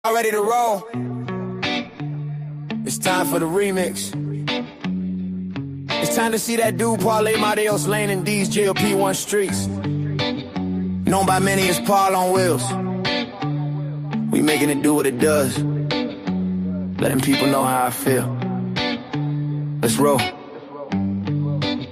Ready to roll. It's time for the remix. It's time to see that dude parlay Amadeus laying in these GLP-1 streets. Known by many as Paul on wheels. We making it do what it does. Letting people know how I feel. Let's roll.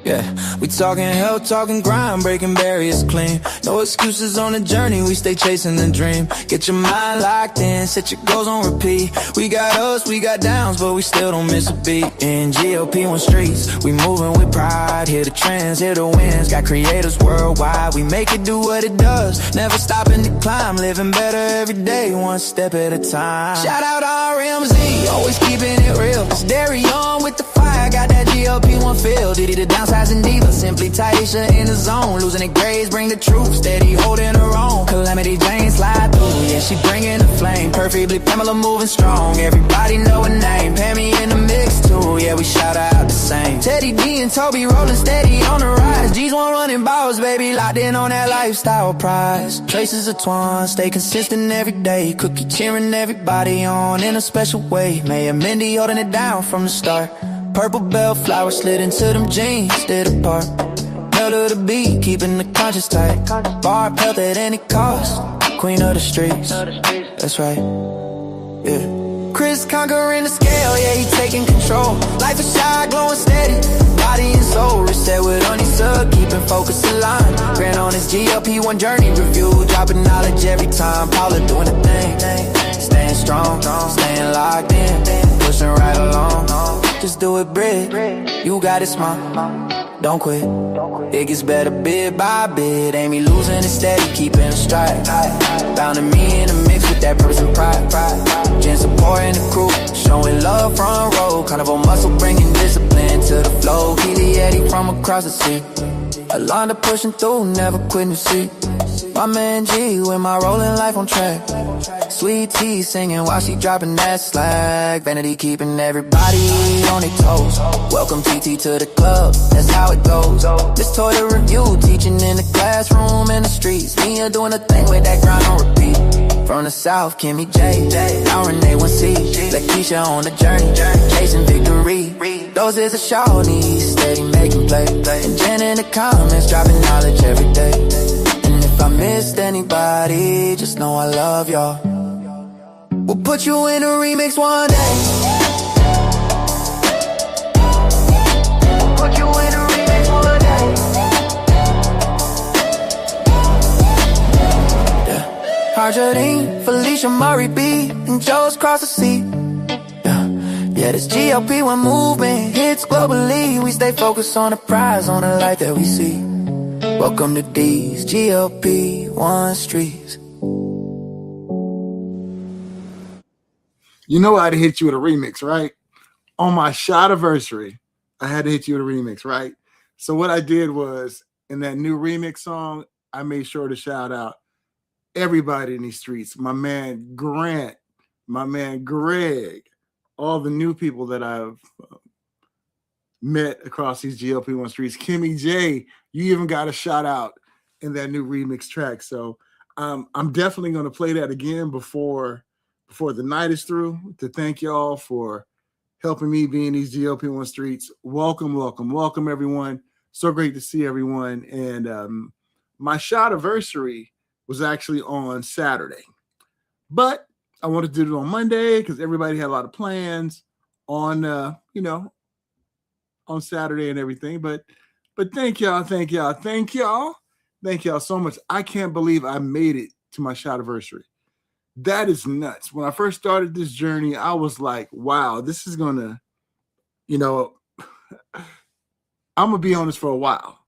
Yeah, we talking health, talking grind, breaking barriers clean. No excuses on the journey, we stay chasing the dream. Get your mind locked in, set your goals on repeat. We got ups, we got downs, but we still don't miss a beat. In GLP-1 streets, we moving with pride. Hear the trends, hear the wins. Got creators worldwide, we make it do what it does. Never stopping to climb, living better every day, one step at a time. Shout out RMZ, always keeping it real. It's Dairy on with the fire, got that GLP-1 feel. Diddy the downsizing diva, simply Taisha in the zone. Losing the grades, bring the truth, steady holding her own. Calamity Jane slide through, yeah, she bringing the flame. Perfectly Pamela moving strong, everybody know her name. Pammy in the mix too, yeah, we shout out the same. Teddy D and Toby rolling steady on the rise. G's one running balls, baby, locked in on that lifestyle prize. Traces of twine, stay consistent every day. Cookie cheering everybody on in a special way. Maya Mindy holding it down from the start. Purple bell flower slid into them jeans, stayed apart. Held to the beat, keeping the conscience tight. Bar health at any cost. Queen of the streets, that's right. Yeah. Chris conquering the scale, yeah, he taking control. Life is shy, glowing steady. Body and soul, reset with honey sub, keeping focus aligned. Grand on his GLP-1 journey review, dropping knowledge every time. Paula doing the thing, staying strong, staying locked in, pushing right along. Just do it, Brit. You got it, smart. Don't quit. It gets better bit by bit. Ain't me losing it steady, keeping it stride. Founding me in the mix with that purpose and pride. Jen supporting the crew, showing love front row. Carnival muscle bringing discipline to the flow. Keely Eddie from across the sea. Alonda pushing through, never quitting to see. My man G with my rolling life on track. Sweet tea singing while she dropping that slack. Vanity keeping everybody on their toes. Welcome TT to the club, that's how it goes. This toy to review, teaching in the classroom and the streets. Mia doing a thing with that grind on repeat. From the south, Kimmy J, now Renee 1C. Lakeisha on the journey, chasing victory. Those is a shawty, steady making play. And Jen in the comments, dropping knowledge every day. And if I missed anybody, just know I love y'all. We'll put you in a remix one day. We'll put you in a remix one day. Yeah. Harjardine, Felicia Murray B, and Joe's cross the sea. Yeah, this GLP-1 movement hits globally. We stay focused on the prize, on the life that we see. Welcome to these GLP-1 streets. You know I had to hit you with a remix, right? On my Shot-Aversary, I had to hit you with a remix, right? So what I did was, in that new remix song, I made sure to shout out everybody in these streets. My man Grant, my man Greg, all the new people that I've met across these GLP-1 streets. Kimmy J, you even got a shout out in that new remix track. So I'm definitely going to play that again before the night is through, to thank y'all for helping me be in these GLP-1 streets. Welcome, welcome, welcome, everyone. So great to see everyone. And my Shot-Aversary was actually on Saturday, but I wanted to do it on Monday because everybody had a lot of plans on, on Saturday and everything. But thank y'all so much. I can't believe I made it to my Shot-Aversary. That is nuts. When I first started this journey, I was like, wow, this is going to, I'm going to be on this for a while.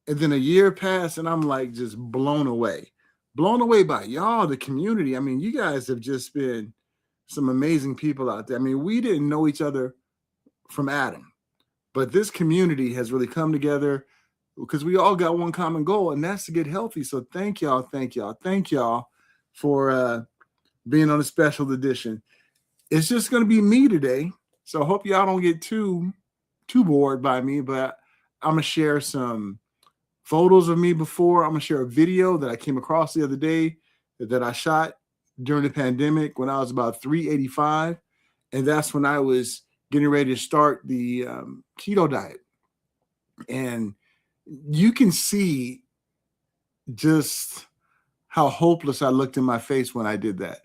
And then a year passed and I'm like just blown away by y'all, the community. I mean, you guys have just been some amazing people out there. I mean, we didn't know each other from Adam, but this community has really come together because we all got one common goal, and that's to get healthy. So thank y'all for being on a special edition. It's just going to be me today. So I hope y'all don't get too bored by me, but I'm going to share some photos of me before. I'm going to share a video that I came across the other day that I shot during the pandemic when I was about 385. And that's when I was getting ready to start the keto diet. And you can see just how hopeless I looked in my face when I did that.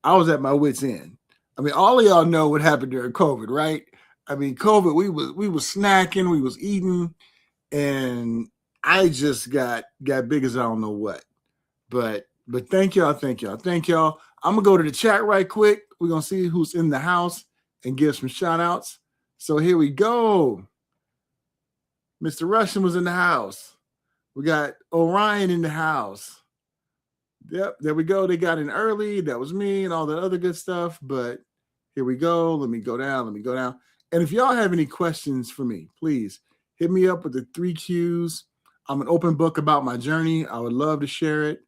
I was at my wit's end. I mean, all of y'all know what happened during COVID, right? I mean, COVID, we was snacking, we was eating, and I just got big as I don't know what. But thank y'all. I'm gonna go to the chat right quick. We're gonna see who's in the house and give some shout outs. So here we go. Mr. Russian was in the house. We got Orion in the house. Yep, there we go. They got in early. That was me and all that other good stuff. But here we go. Let me go down. And if y'all have any questions for me, please hit me up with the 3 Qs. I'm an open book about my journey. I would love to share it,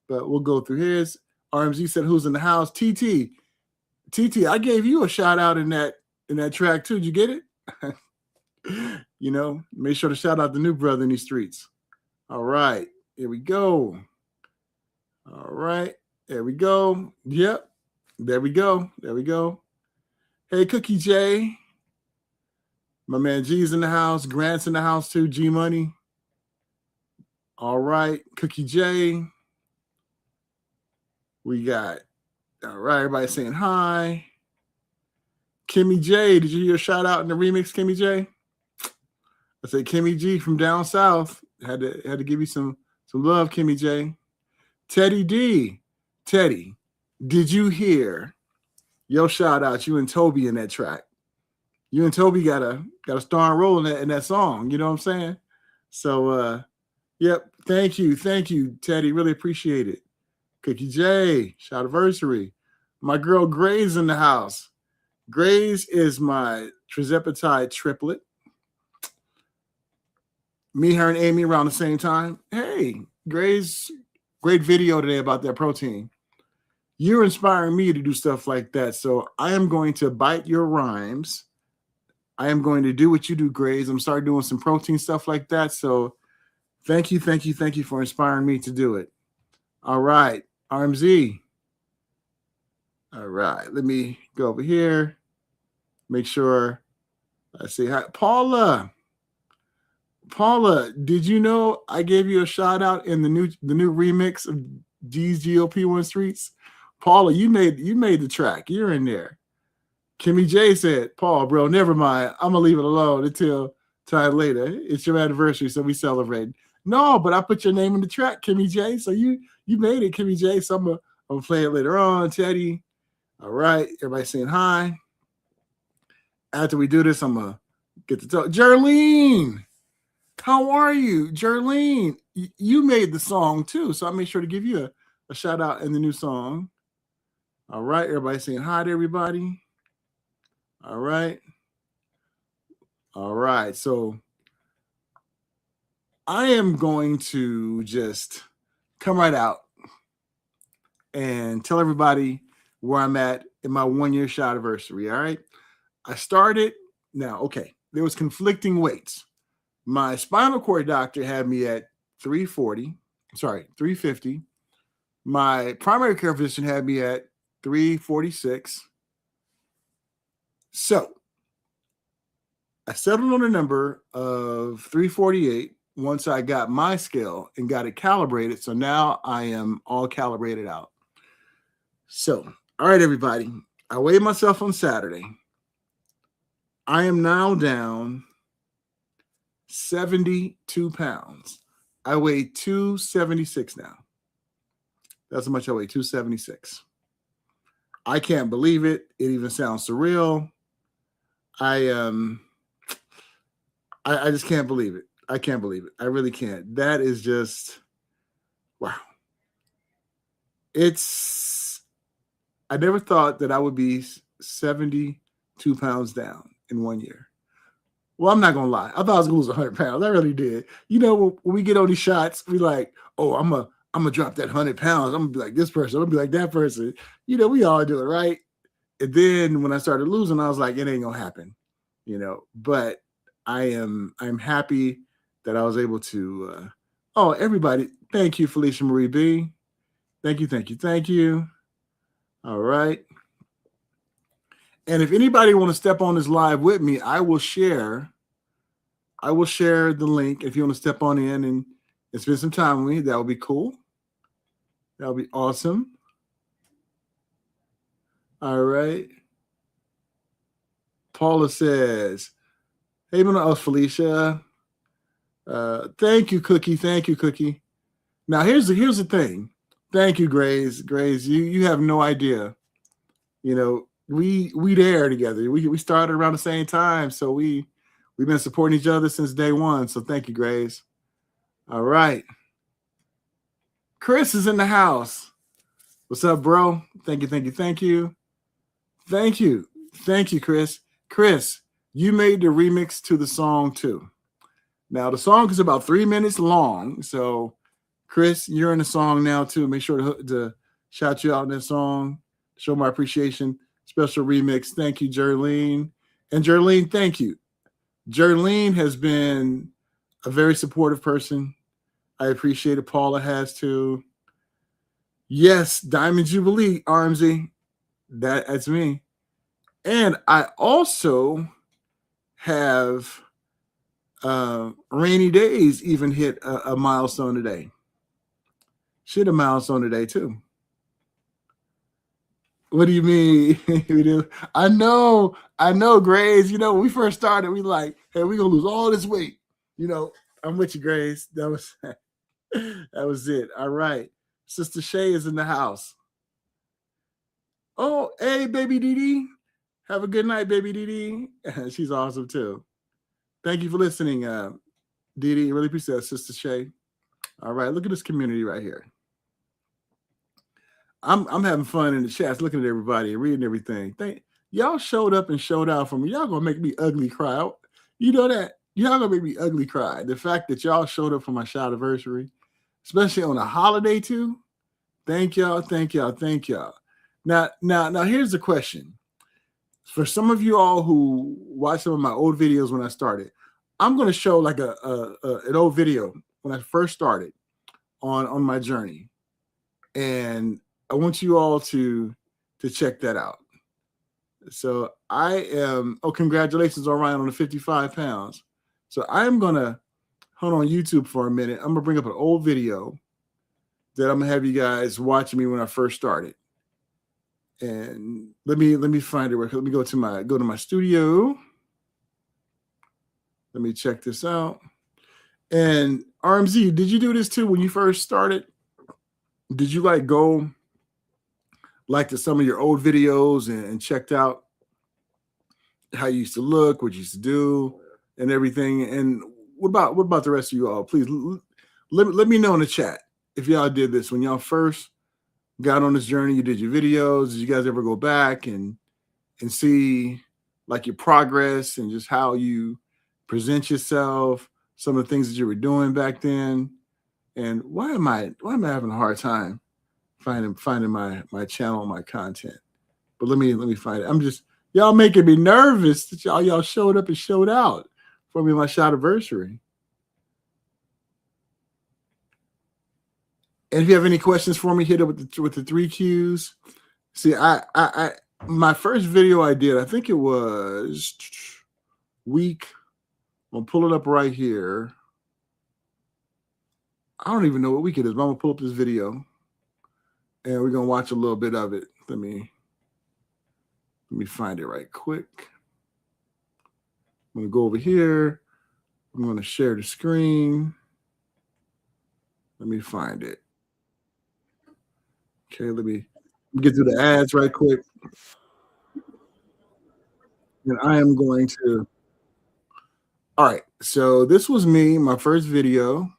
but we'll go through his. RMZ said, who's in the house? TT, I gave you a shout out in that track too. Did you get it? Make sure to shout out the new brother in these streets. All right, here we go. All right, there we go. Yep, there we go. Hey, Cookie J. My man G's in the house. Grant's in the house too. G Money. All right, Cookie J. We got, all right, everybody saying hi. Kimmy J, did you hear a shout out in the remix, Kimmy J? I say Kimmy G from down south. Had to give you some love, Kimmy J. Teddy D. Teddy, did you hear your shout out? You and Toby in that track. You and Toby got a starring role in that song. You know what I'm saying? So yep, thank you, Teddy. Really appreciate it. Cookie J, Shot-Aversary. My girl Grace in the house. Grace is my trizepatide triplet. Me, her, and Amy around the same time. Hey, Grace, great video today about that protein. You're inspiring me to do stuff like that. So I am going to bite your rhymes. I am going to do what you do, Grace. I'm starting doing some protein stuff like that. So thank you for inspiring me to do it. All right, RMZ. All right, let me go over here. Make sure I say hi. Paula, did you know I gave you a shout out in the new remix of G's GLP-1 Streets? Paula, you made the track. You're in there. Kimmy J said, Paul, bro, never mind. I'm gonna leave it alone until time later. It's your anniversary, so we celebrate. No, but I put your name in the track, Kimmy J. So you made it, Kimmy J. So I'm gonna play it later on, Teddy. All right, everybody saying hi. After we do this, I'm gonna get to talk. Jerlene, how are you, Jerlene? You made the song too, so I made sure to give you a shout out in the new song. All right, everybody saying hi to everybody. All right. So I am going to just come right out and tell everybody where I'm at in my 1-year Shot-Aversary. All right. I started now. Okay. There was conflicting weights. My spinal cord doctor had me at 350. My primary care physician had me at 346. So I settled on a number of 348 once I got my scale and got it calibrated. So now I am all calibrated out. So, all right, everybody. I weighed myself on Saturday. I am now down 72 pounds. I weigh 276 now. That's how much I weigh, 276. I can't believe it. It even sounds surreal. I just can't believe it. I can't believe it. I really can't. That is just, wow. I never thought that I would be 72 pounds down in 1 year. Well, I'm not going to lie. I thought I was going to lose 100 pounds. I really did. You know, when we get on these shots, we like, oh, I'm going to drop that 100 pounds. I'm going to be like this person. I'm going to be like that person. You know, we all do it, right? And then when I started losing, I was like, it ain't going to happen, you know. But I'm happy that I was able to, everybody. Thank you, Felicia Marie B. Thank you. All right. And if anybody want to step on this live with me, I will share the link. If you want to step on in and spend some time with me, that would be cool. That would be awesome. All right. Paula says, hey, Felicia. Thank you, Cookie. Thank you, Cookie. Now here's the thing. Thank you, Grace. Grace, you have no idea. You know, we there together. We started around the same time, so we've been supporting each other since day one. So thank you, Grace. All right. Chris is in the house. What's up, bro? Thank you, thank you, thank you. Thank you. Thank you, Chris. Chris, you made the remix to the song too. Now the song is about 3 minutes long. So Chris, you're in the song now too. Make sure to shout you out in that song. Show my appreciation. Special remix. Thank you, Jerlene. And Jerlene, thank you. Jerlene has been a very supportive person. I appreciate it. Paula has too. Yes, Diamond Jubilee, RMZ. That's me. And I also have Rainy Days even hit a milestone today. She hit a milestone today too. What do you mean? We do. I know, Grace. You know, when we first started, we like, hey, we're gonna lose all this weight. You know, I'm with you, Grace. That was that was it. All right. Sister Shay is in the house. Oh, hey, baby Dee. Have a good night, baby Dee. She's awesome too. Thank you for listening, Dee. Really appreciate it, Sister Shay. All right, look at this community right here. I'm having fun in the chats, looking at everybody and reading everything. Y'all showed up and showed out for me. Y'all gonna make me ugly cry. You know that? Y'all gonna make me ugly cry. The fact that y'all showed up for my Shot-Aversary, especially on a holiday too. Thank y'all, thank y'all, thank y'all. Now, here's the question. For some of you all who watch some of my old videos when I started, I'm gonna show like an old video when I first started on my journey. And I want you all to check that out. So I am, congratulations on Ryan on the 55 pounds. So I'm going to hold on YouTube for a minute. I'm going to bring up an old video that I'm going to have you guys watching me when I first started. And let me find it. Let me go to my studio. Let me check this out. And RMZ, did you do this too when you first started? Did you like go like to some of your old videos and checked out how you used to look, what you used to do, and everything? And what about the rest of you all? Please let me know in the chat if y'all did this when y'all first got on this journey. You did your videos. Did you guys ever go back and see like your progress and just how you present yourself, some of the things that you were doing back then? And why am I having a hard time finding my channel, my content? But let me find it. Y'all making me nervous that y'all showed up and showed out for me, my Shot-Aversary. And if you have any questions for me, hit it with the 3 Qs. See, I my first video I did, I think it was week. I'm gonna pull it up right here. I don't even know what week it is, but I'm gonna pull up this video and we're gonna watch a little bit of it. Let me find it right quick. I'm gonna go over here. I'm gonna share the screen. Let me find it. Okay, let me get through the ads right quick. And I am going to. All right, so this was me, my first video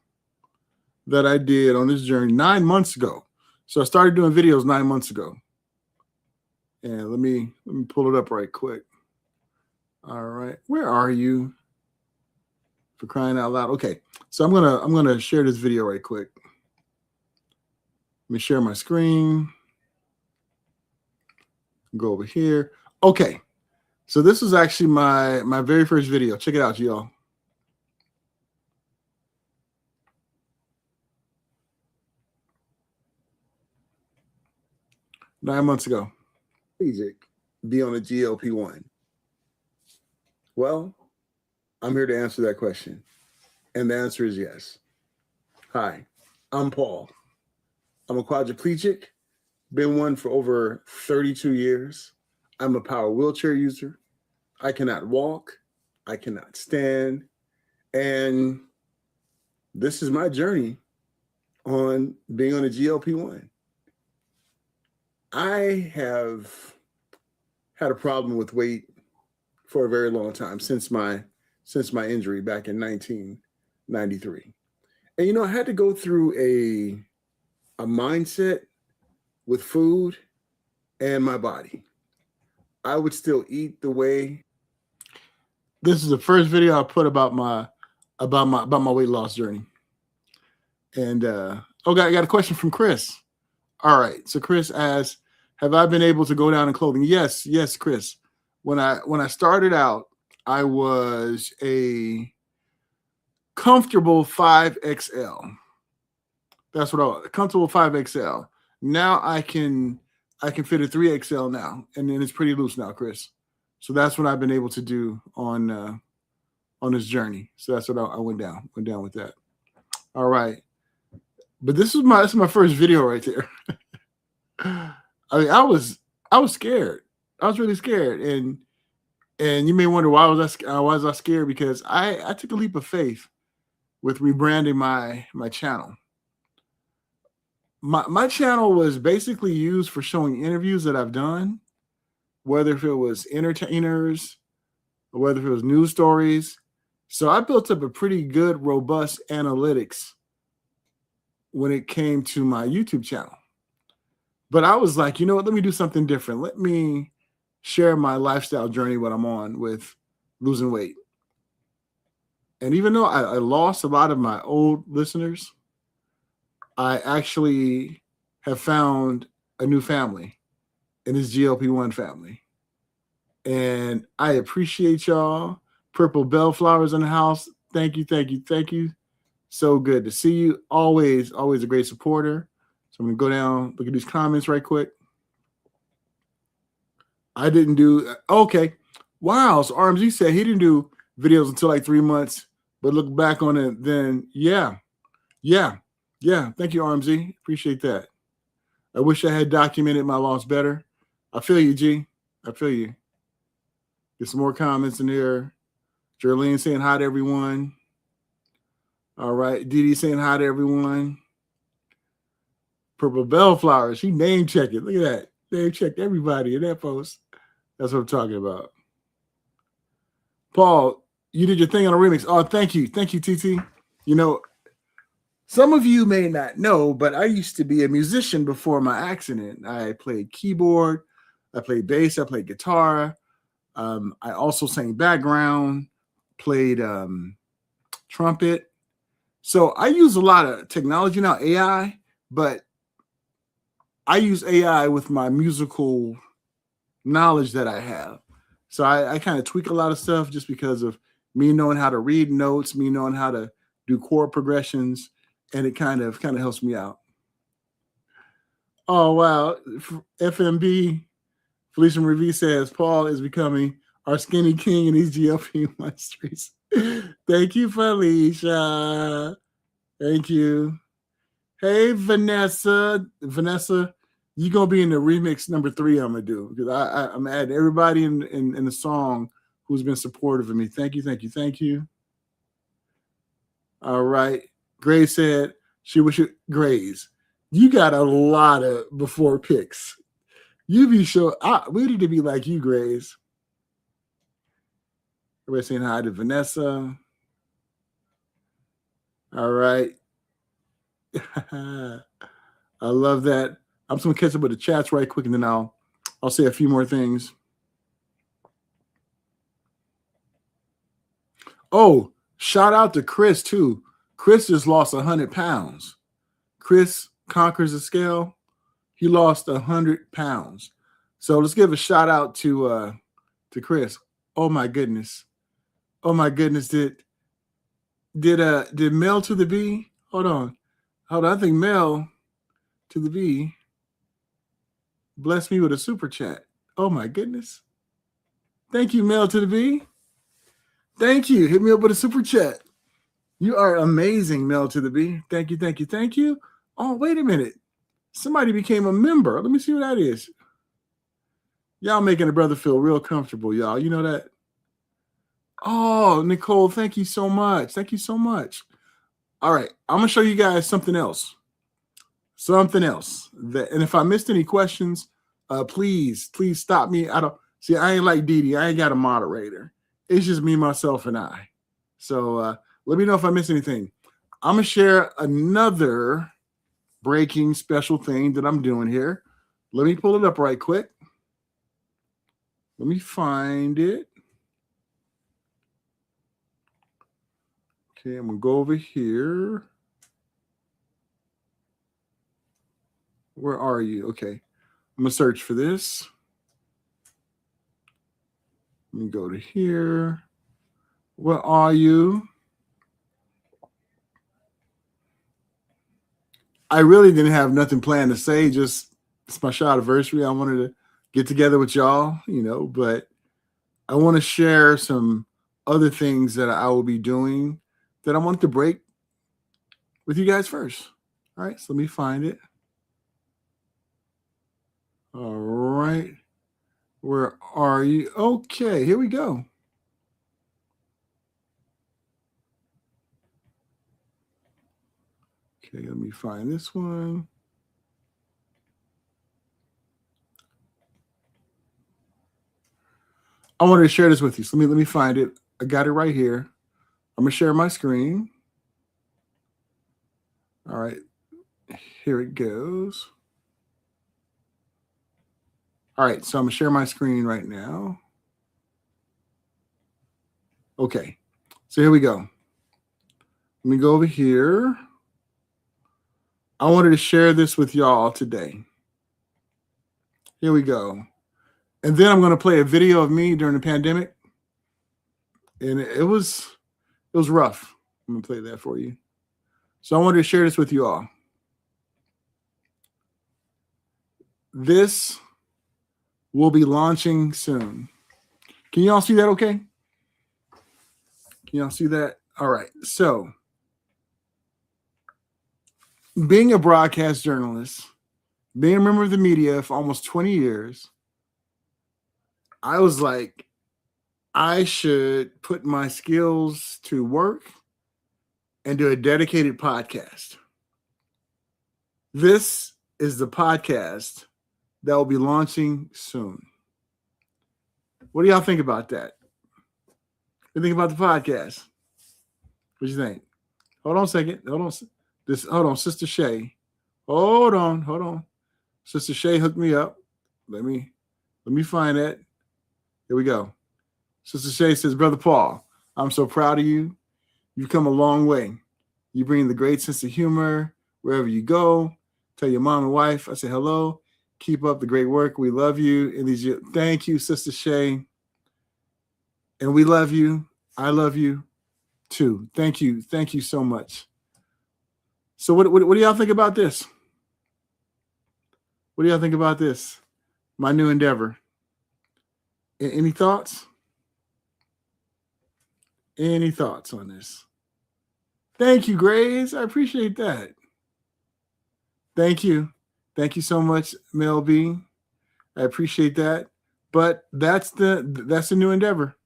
that I did on this journey 9 months ago. So I started doing videos 9 months ago. And let me pull it up right quick. All right, where are you? For crying out loud. Okay, so I'm gonna share this video right quick. Let me share my screen. Go over here. Okay, so this is actually my very first video. Check it out, y'all. 9 months ago. Be on a GLP-1. Well, I'm here to answer that question. And the answer is yes. Hi, I'm Paul. I'm a quadriplegic, been one for over 32 years. I'm a power wheelchair user. I cannot walk. I cannot stand. And this is my journey on being on a GLP-1. I have had a problem with weight for a very long time since my injury back in 1993. And I had to go through a mindset with food and my body. I would still eat the way. This is the first video I put about my weight loss journey. And I got a question from Chris. All right. So Chris asks, have I been able to go down in clothing? Yes, Chris. When I started out, I was a comfortable 5XL. That's what I was, comfortable 5XL. Now I can fit a 3XL now, and then it's pretty loose now, Chris. So that's what I've been able to do on this journey. So that's what I went down with that. All right. But this is my first video right there. I mean, I was scared. I was really scared, and you may wonder why was I scared? Because I took a leap of faith with rebranding my channel. My channel was basically used for showing interviews that I've done, whether if it was entertainers or whether if it was news stories. So I built up a pretty good, robust analytics when it came to my YouTube channel. But I was like, you know what? Let me do something different. Let me share my lifestyle journey, what I'm on with losing weight. And even though I lost a lot of my old listeners, I actually have found a new family in this GLP-1 family. And I appreciate y'all. Purple Bellflowers in the house. Thank you. So good to see you. Always a great supporter. So I'm going to go down, look at these comments right quick. I didn't do, okay. Wow, so RMZ said he didn't do videos until like 3 months, but look back on it then, yeah. Thank you, RMZ. Appreciate that. I wish I had documented my loss better. I feel you, G. I feel you. Get some more comments in there. Jerlene saying hi to everyone. All right. Dee saying hi to everyone. Purple Bellflower. She name checked it. Look at that. Name checked everybody in that post. That's what I'm talking about. Paul, you did your thing on a remix. Oh, thank you. Thank you, TT. You know, some of you may not know, but I used to be a musician before my accident. I played keyboard. I played bass. I played guitar. I also sang background, played trumpet. So I use a lot of technology now, AI, but I use AI with my musical knowledge that I have. So I kind of tweak a lot of stuff just because of me knowing how to read notes, me knowing how to do chord progressions, and it kind of helps me out. Oh, wow. FMB, Felicia Marie says, Paul is becoming our skinny king in these GLP-1 streets. Thank you, Felicia. Thank you. Hey, Vanessa. Vanessa, you're going to be in the remix number 3 I'm going to do, because I'm adding everybody in the song who's been supportive of me. Thank you. All right. Grace said she wish it. Grace, you got a lot of before pics. You be sure. We need to be like you, Grace. Everybody saying hi to Vanessa. All right. I love that. I'm just going to catch up with the chats right quick, and then I'll say a few more things. Oh, shout out to Chris, too. Chris just lost 100 pounds. Chris conquers the scale. He lost 100 pounds. So let's give a shout out to Chris. Oh my goodness. Did Mel to the B? Hold on. I think Mel to the B. blessed me with a super chat. Oh my goodness. Thank you, Mel to the B. Thank you. Hit me up with a super chat. You are amazing, Mel to the B. Thank you, thank you, thank you. Oh, wait a minute. Somebody became a member. Let me see what that is. Y'all making a brother feel real comfortable, y'all. You know that? Oh, Nicole, thank you so much. Thank you so much. All right, I'm going to show you guys something else. Something else. And if I missed any questions, please stop me. I ain't like Dee Dee. I ain't got a moderator. It's just me, myself, and I. So let me know if I miss anything. I'm going to share another breaking special thing that I'm doing here. Let me pull it up right quick. Let me find it. Okay, I'm going to go over here. Where are you? Okay, I'm going to search for this. Let me go to here. Where are you? I really didn't have nothing planned to say. Just it's my Shot-Aversary. I wanted to get together with y'all, but I want to share some other things that I will be doing that I want to break with you guys first. All right, so let me find it. All right. Where are you? Okay, here we go. Okay, let me find this one. I wanted to share this with you. So let me find it. I got it right here. I'm going to share my screen. All right. Here it goes. All right, so I'm going to share my screen right now. Okay, so here we go. Let me go over here. I wanted to share this with y'all today. Here we go. And then I'm going to play a video of me during the pandemic. And it was rough. I'm going to play that for you. So I wanted to share this with you all. This will be launching soon. Can y'all see that okay? Can y'all see that? All right. So being a broadcast journalist, being a member of the media for almost 20 years, I was like, I should put my skills to work and do a dedicated podcast. This is the podcast that will be launching soon. What do y'all think about that? What do you think about the podcast? What do you think? Hold on a second. Hold on, Sister Shay. Hold on. Sister Shay hooked me up. Let me find that. Here we go. Sister Shay says, Brother Paul, I'm so proud of you. You've come a long way. You bring the great sense of humor wherever you go. Tell your mom and wife, I say hello. Keep up the great work. We love you. Thank you, Sister Shay. And we love you. I love you too. Thank you. Thank you so much. So what do y'all think about this? What do y'all think about this? My new endeavor. Any thoughts? Any thoughts on this? Thank you, Grace. I appreciate that. Thank you. Thank you so much, Mel B. I appreciate that. But that's the new endeavor.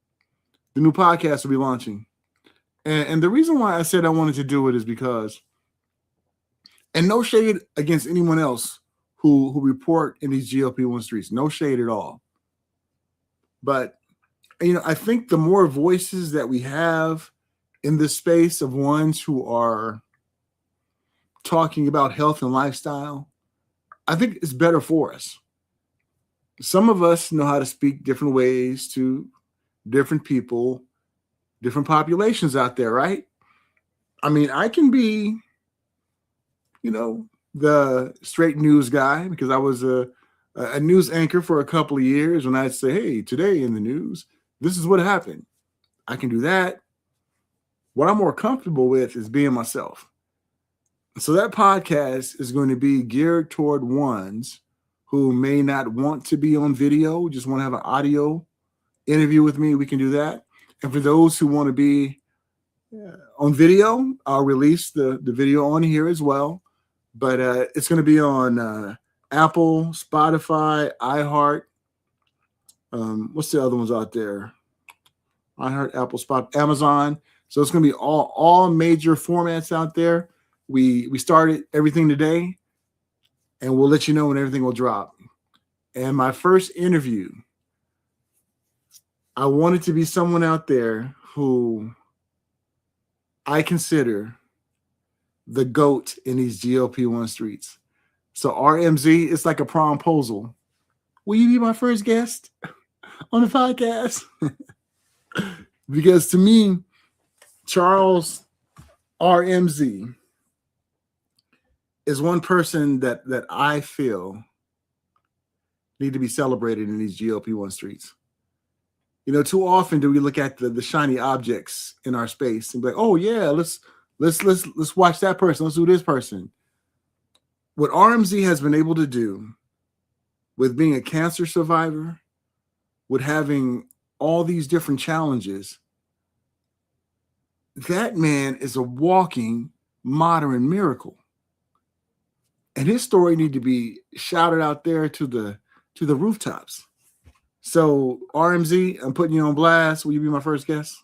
The new podcast will be launching. And the reason why I said I wanted to do it is because, and no shade against anyone else who report in these GLP-1 streets, no shade at all. But, I think the more voices that we have in this space of ones who are talking about health and lifestyle, I think it's better for us. Some of us know how to speak different ways to different people, different populations out there, right? I mean, I can be, the straight news guy because I was a news anchor for a couple of years when I'd say, hey, today in the news, this is what happened. I can do that. What I'm more comfortable with is being myself. So that podcast is going to be geared toward ones who may not want to be on video, just want to have an audio interview with me, we can do that. And for those who want to be on video, I'll release the video on here as well. But it's going to be on Apple, Spotify, iHeart. What's the other ones out there? iHeart, Apple, Spotify, Amazon. So it's going to be all major formats out there. We started everything today, and we'll let you know when everything will drop. And my first interview, I wanted to be someone out there who I consider the GOAT in these GLP-1 streets. So RMZ, it's like a promposal. Will you be my first guest on the podcast? Because to me, Charles RMZ is one person that I feel need to be celebrated in these GLP-1 streets. You know, too often do we look at the shiny objects in our space and be like, oh yeah, let's watch that person, let's do this person. What RMZ has been able to do with being a cancer survivor, with having all these different challenges, that man is a walking modern miracle. And his story need to be shouted out there to the rooftops. So RMZ, I'm putting you on blast. Will you be my first guest?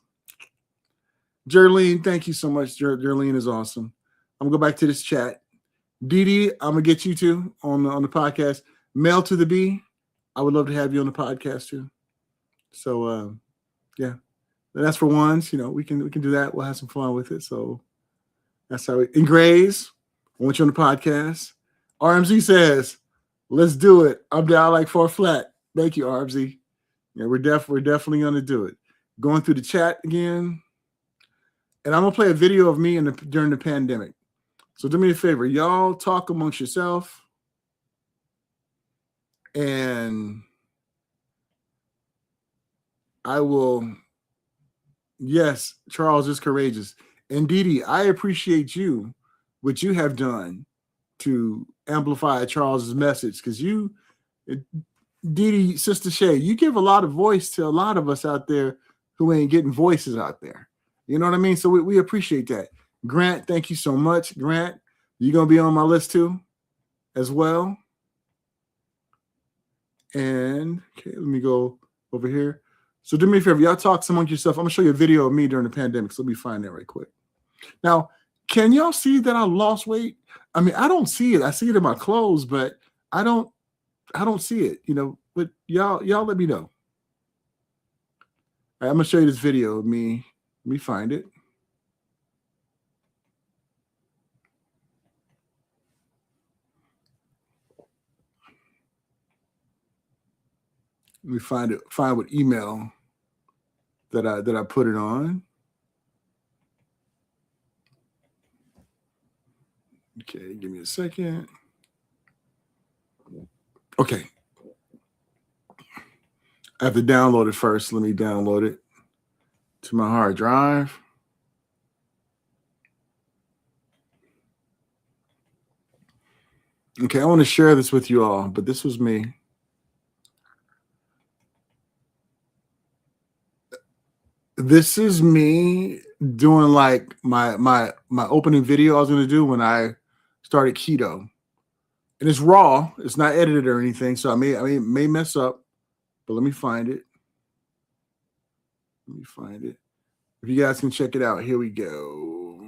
Jerlene, thank you so much. Jerlene is awesome. I'm gonna go back to this chat. Dee, I'm gonna get you too on the podcast. Mel to the B, I would love to have you on the podcast too. So yeah, that's for once. You know, we can do that. We'll have some fun with it. So that's how and Grays, I want you on the podcast. RMZ says, let's do it. I'm down like 4 flat. Thank you, RMZ. Yeah, we're definitely gonna do it. Going through the chat again. And I'm gonna play a video of me during the pandemic. So do me a favor, y'all talk amongst yourself. And I will, yes, Charles is courageous. And Dee, I appreciate you, what you have done to amplify Charles's message. Because you, Dee, Sister Shay, you give a lot of voice to a lot of us out there who ain't getting voices out there. You know what I mean? So we appreciate that. Grant, thank you so much. Grant, you're going to be on my list too as well. And okay, let me go over here. So do me a favor, y'all talk amongst yourself. I'm going to show you a video of me during the pandemic. So let me find that right quick. Now, can y'all see that I lost weight? I mean, I don't see it. I see it in my clothes, but I don't see it, you know, but y'all let me know. All right, I'm going to show you this video of me. Let me find it. Let me find what email that I put it on. Okay, give me a second. Okay. I have to download it first. Let me download it to my hard drive. Okay, I want to share this with you all, but this was me. This is me doing like my opening video I was going to do when I started keto. And it's raw. It's not edited or anything, so I may mess up, but let me find it. Let me find it. If you guys can check it out, here we go.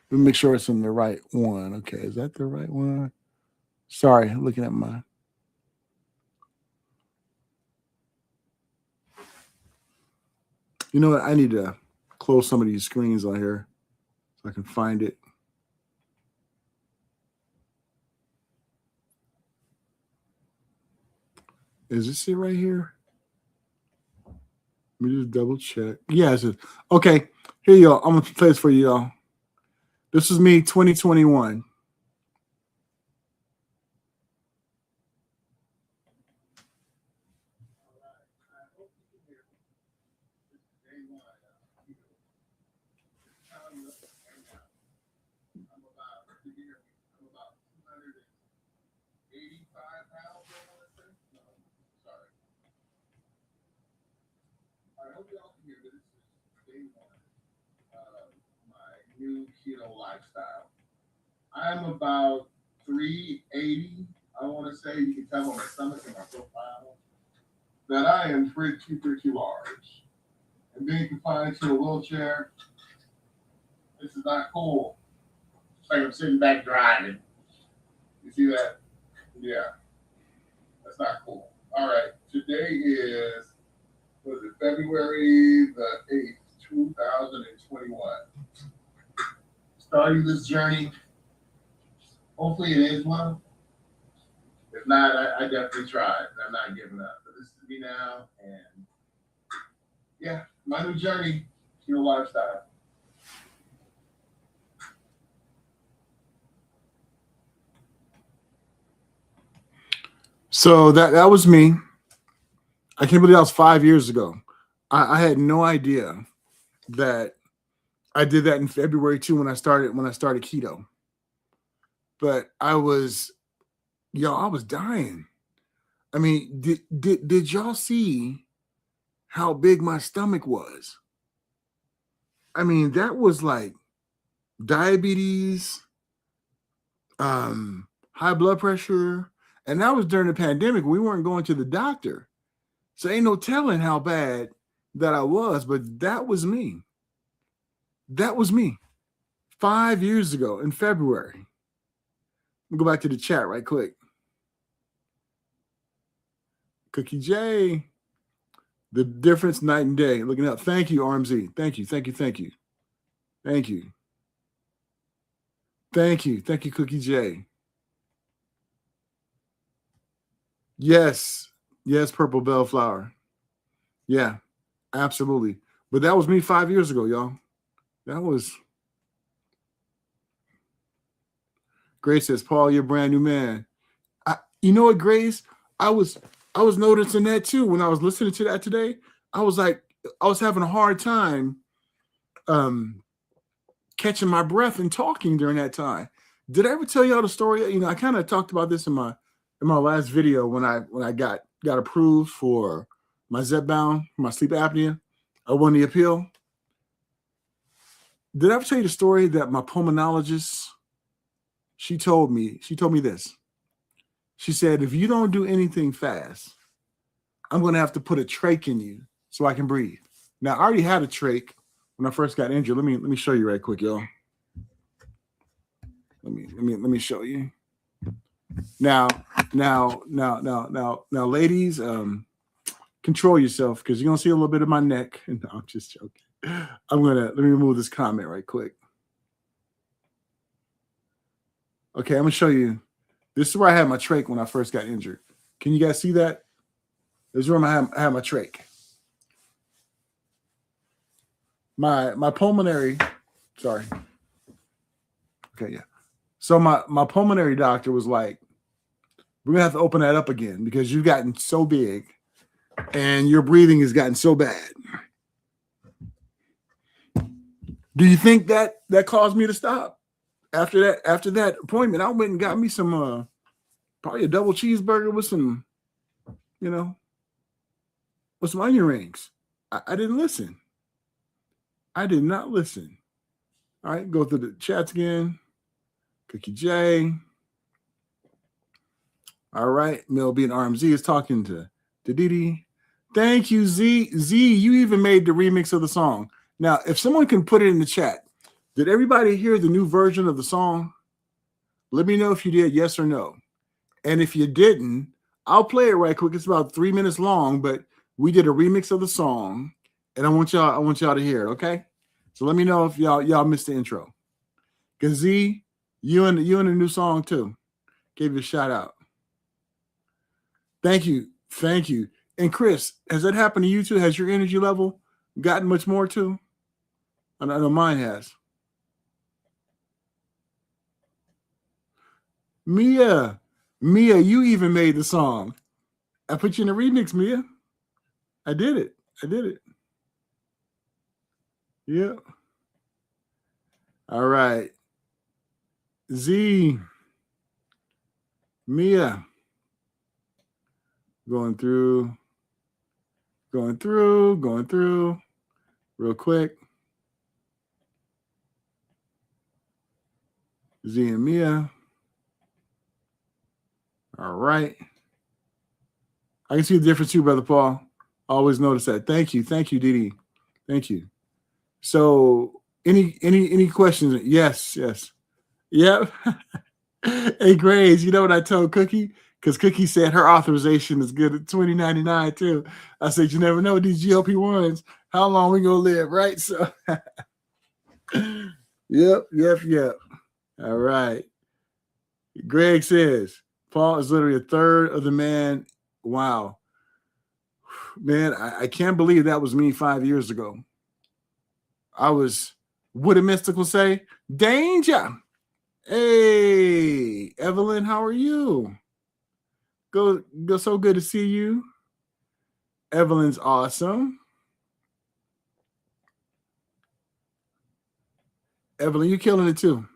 Let me make sure it's in the right one. Okay, is that the right one? Sorry, looking at my. You know what? I need to close some of these screens on here so I can find it. Is this it right here? Let me just double check. Yeah, it's it. Okay, here you go. I'm going to play this for you, y'all. This is me, 2021. hope y'all can hear this. Day one of my new keto lifestyle. I'm about 380. I want to say, you can tell on my stomach and my profile that I am pretty large. And being confined to a wheelchair, this is not cool. It's like I'm sitting back driving. You see that? Yeah, that's not cool. All right, today is, was it February the 8th, 2021. Starting this journey. Hopefully it is one. If not, I definitely tried. I'm not giving up. But this is me now, and yeah, my new journey, keto lifestyle. So that was me. I can't believe that was 5 years ago. I had no idea that I did that in February too when I started keto. But I was dying. I mean, did y'all see how big my stomach was? I mean, that was like diabetes, high blood pressure, and that was during the pandemic. We weren't going to the doctor. So ain't no telling how bad that I was, but that was me. That was me 5 years ago in February. Go back to the chat right quick. Cookie J, the difference night and day. Looking up. Thank you, RMZ. Thank you. Thank you. Thank you. Thank you. Thank you. Thank you, Cookie J. Yes. Yes, Purple Bellflower. Yeah, absolutely. But that was me 5 years ago, y'all. That was. Grace says, Paul, you're a brand new man. You know what, Grace? I was noticing that too when I was listening to that today. I was having a hard time catching my breath and talking during that time. Did I ever tell y'all the story? You know, I kind of talked about this in my last video when I got approved for my Zepbound, my sleep apnea. I won the appeal. Did I ever tell you the story that my pulmonologist, she told me this. She said, if you don't do anything fast, I'm going to have to put a trach in you so I can breathe. Now, I already had a trach when I first got injured. Let me show you right quick, y'all. Let me show you. Now, ladies, control yourself because you're gonna see a little bit of my neck. No, I'm just joking. Let me remove this comment right quick. Okay, I'm gonna show you. This is where I had my trach when I first got injured. Can you guys see that? This is where I had my trach. My pulmonary, sorry. Okay, yeah. So my pulmonary doctor was like, we're gonna have to open that up again because you've gotten so big and your breathing has gotten so bad. Do you think that caused me to stop? After that appointment, I went and got me some probably a double cheeseburger with some, with some onion rings. I didn't listen. I did not listen. All right, go through the chats again. Cookie J. All right, Mel B and RMZ is talking to Didi. Thank you, Z. Z, you even made the remix of the song. Now, if someone can put it in the chat, did everybody hear the new version of the song? Let me know if you did, yes or no. And if you didn't, I'll play it right quick. It's about 3 minutes long, but we did a remix of the song, and I want y'all to hear it, okay? So let me know if y'all missed the intro. Cause Z, you in the new song too. Gave you a shout out. Thank you. And Chris, has that happened to you too? Has your energy level gotten much more too? I know mine has. Mia, you even made the song. I put you in a remix, Mia. I did it. Yeah. All right. Z, Mia, going through. Going through real quick. Z and Mia. All right. I can see the difference too, Brother Paul. Always notice that. Thank you, Didi. Thank you. So, any questions? Yes. Yep. Hey, Grace, you know what I told Cookie? Because Cookie said her authorization is good at $20.99 too. I said, you never know with these GLP-1s, how long we gonna live, right? So, yep. All right. Greg says, Paul is literally a third of the man. Wow. Man, I can't believe that was me 5 years ago. I was, what did Mystical say? Danger. Hey, Evelyn, how are you? Go, so good to see you. Evelyn's awesome. Evelyn, you're killing it too.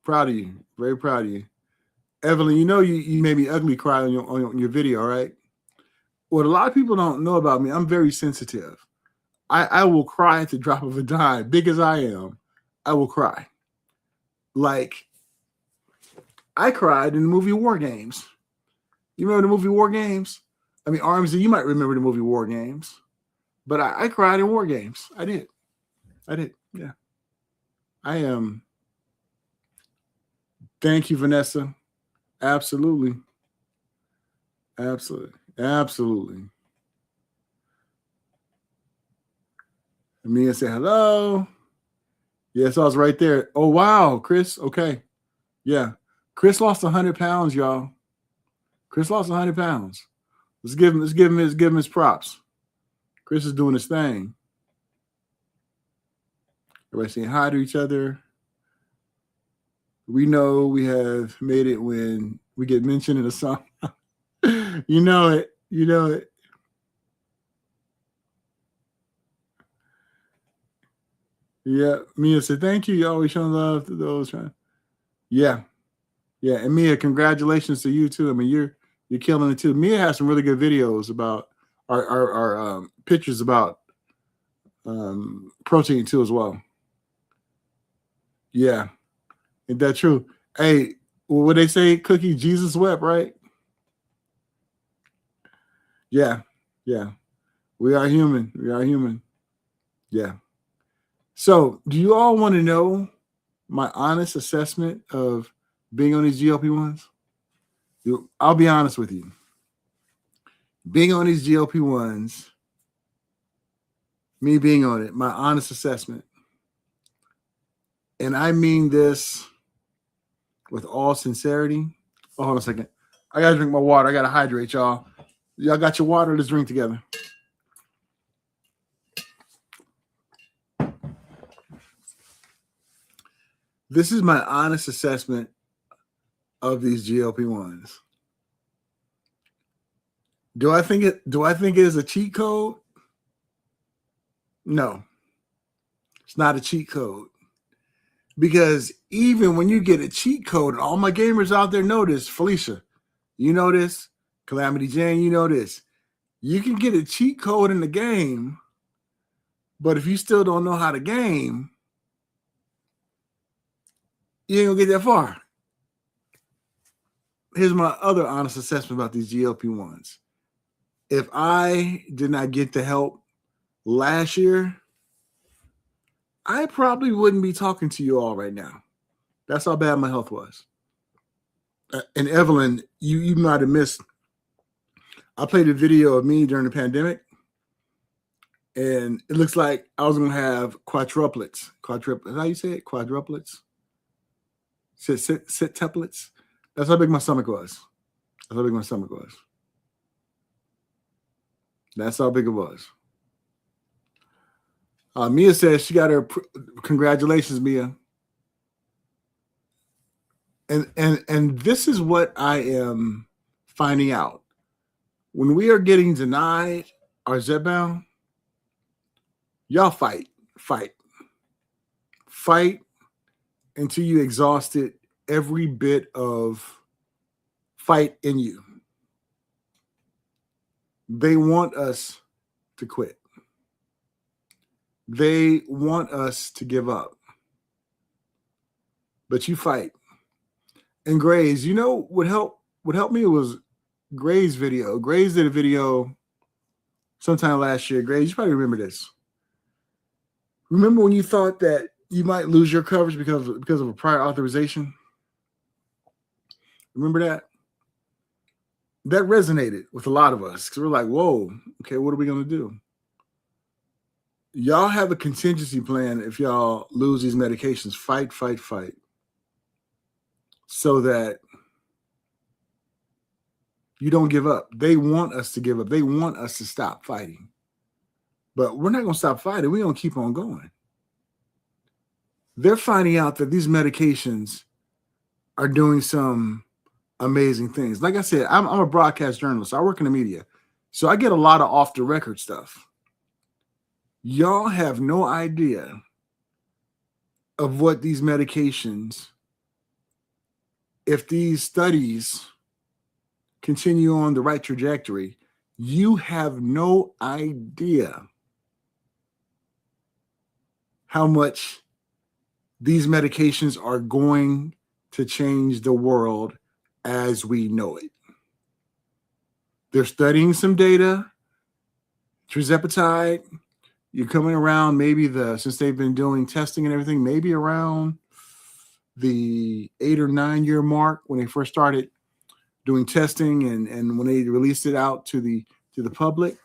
Proud of you. Very proud of you. Evelyn, you know you made me ugly cry on your video, right? What a lot of people don't know about me, I'm very sensitive. I will cry at the drop of a dime. Big as I am, I will cry. Like, I cried in the movie War Games. You remember the movie War Games? I mean, Armsy, you might remember the movie War Games. But I cried in War Games. I did. Yeah. I am. Thank you, Vanessa. Absolutely. Mia said hello. Yes, I was right there. Oh, wow, Chris. Okay. Yeah. Chris lost 100 pounds, y'all. Chris lost 100 pounds. Let's give him his props. Chris is doing his thing. Everybody saying hi to each other. We know we have made it when we get mentioned in a song. You know it. Yeah. Mia said, thank you. You always showing love to those trying. Yeah. And Mia, congratulations to you too. I mean, you're killing it too. Mia has some really good videos about our pictures about protein too as well. Yeah. Ain't that true? Hey, what they say, Cookie, Jesus wept, right? Yeah. We are human. Yeah. So, do you all want to know my honest assessment of being on these GLP-1s? I'll be honest with you. Being on these GLP-1s, me being on it, my honest assessment, and I mean this with all sincerity. Oh, hold on a second. I got to drink my water. I got to hydrate, y'all. Y'all got your water? Let's drink together. This is my honest assessment of these GLP-1s. Do I think it is a cheat code? No. It's not a cheat code. Because even when you get a cheat code, and all my gamers out there know this, Felicia, you know this, Calamity Jane, you know this. You can get a cheat code in the game, but if you still don't know how to game, you ain't gonna get that far. Here's my other honest assessment about these GLP-1s. If I did not get the help last year, I probably wouldn't be talking to you all right now. That's how bad my health was. And Evelyn, you might have missed. I played a video of me during the pandemic, and it looks like I was going to have quadruplets. How you say it? Quadruplets? Septuplets? That's how big my stomach was. That's how big it was. Mia says she got her. Congratulations, Mia. And this is what I am finding out. When we are getting denied our Zepbound, y'all fight until you exhausted every bit of fight in you. They want us to quit. They want us to give up. But you fight. And Grays, you know what helped me was Gray's video. Grays did a video sometime last year. Grays, you probably remember this. Remember when you thought that you might lose your coverage because of a prior authorization? Remember that? That resonated with a lot of us because we're like, whoa, okay, what are we going to do? Y'all have a contingency plan if y'all lose these medications. Fight, fight, fight. So that you don't give up. They want us to give up. They want us to stop fighting. But we're not going to stop fighting. We're going to keep on going. They're finding out that these medications are doing some amazing things. Like I said, I'm a broadcast journalist. So I work in the media. So I get a lot of off-the-record stuff. Y'all have no idea of what these medications, if these studies continue on the right trajectory, you have no idea how much these medications are going to change the world as we know it. They're studying some data. Tirzepatide, you're coming around maybe since they've been doing testing and everything, maybe around the 8 or 9 year mark when they first started doing testing and when they released it out to the public.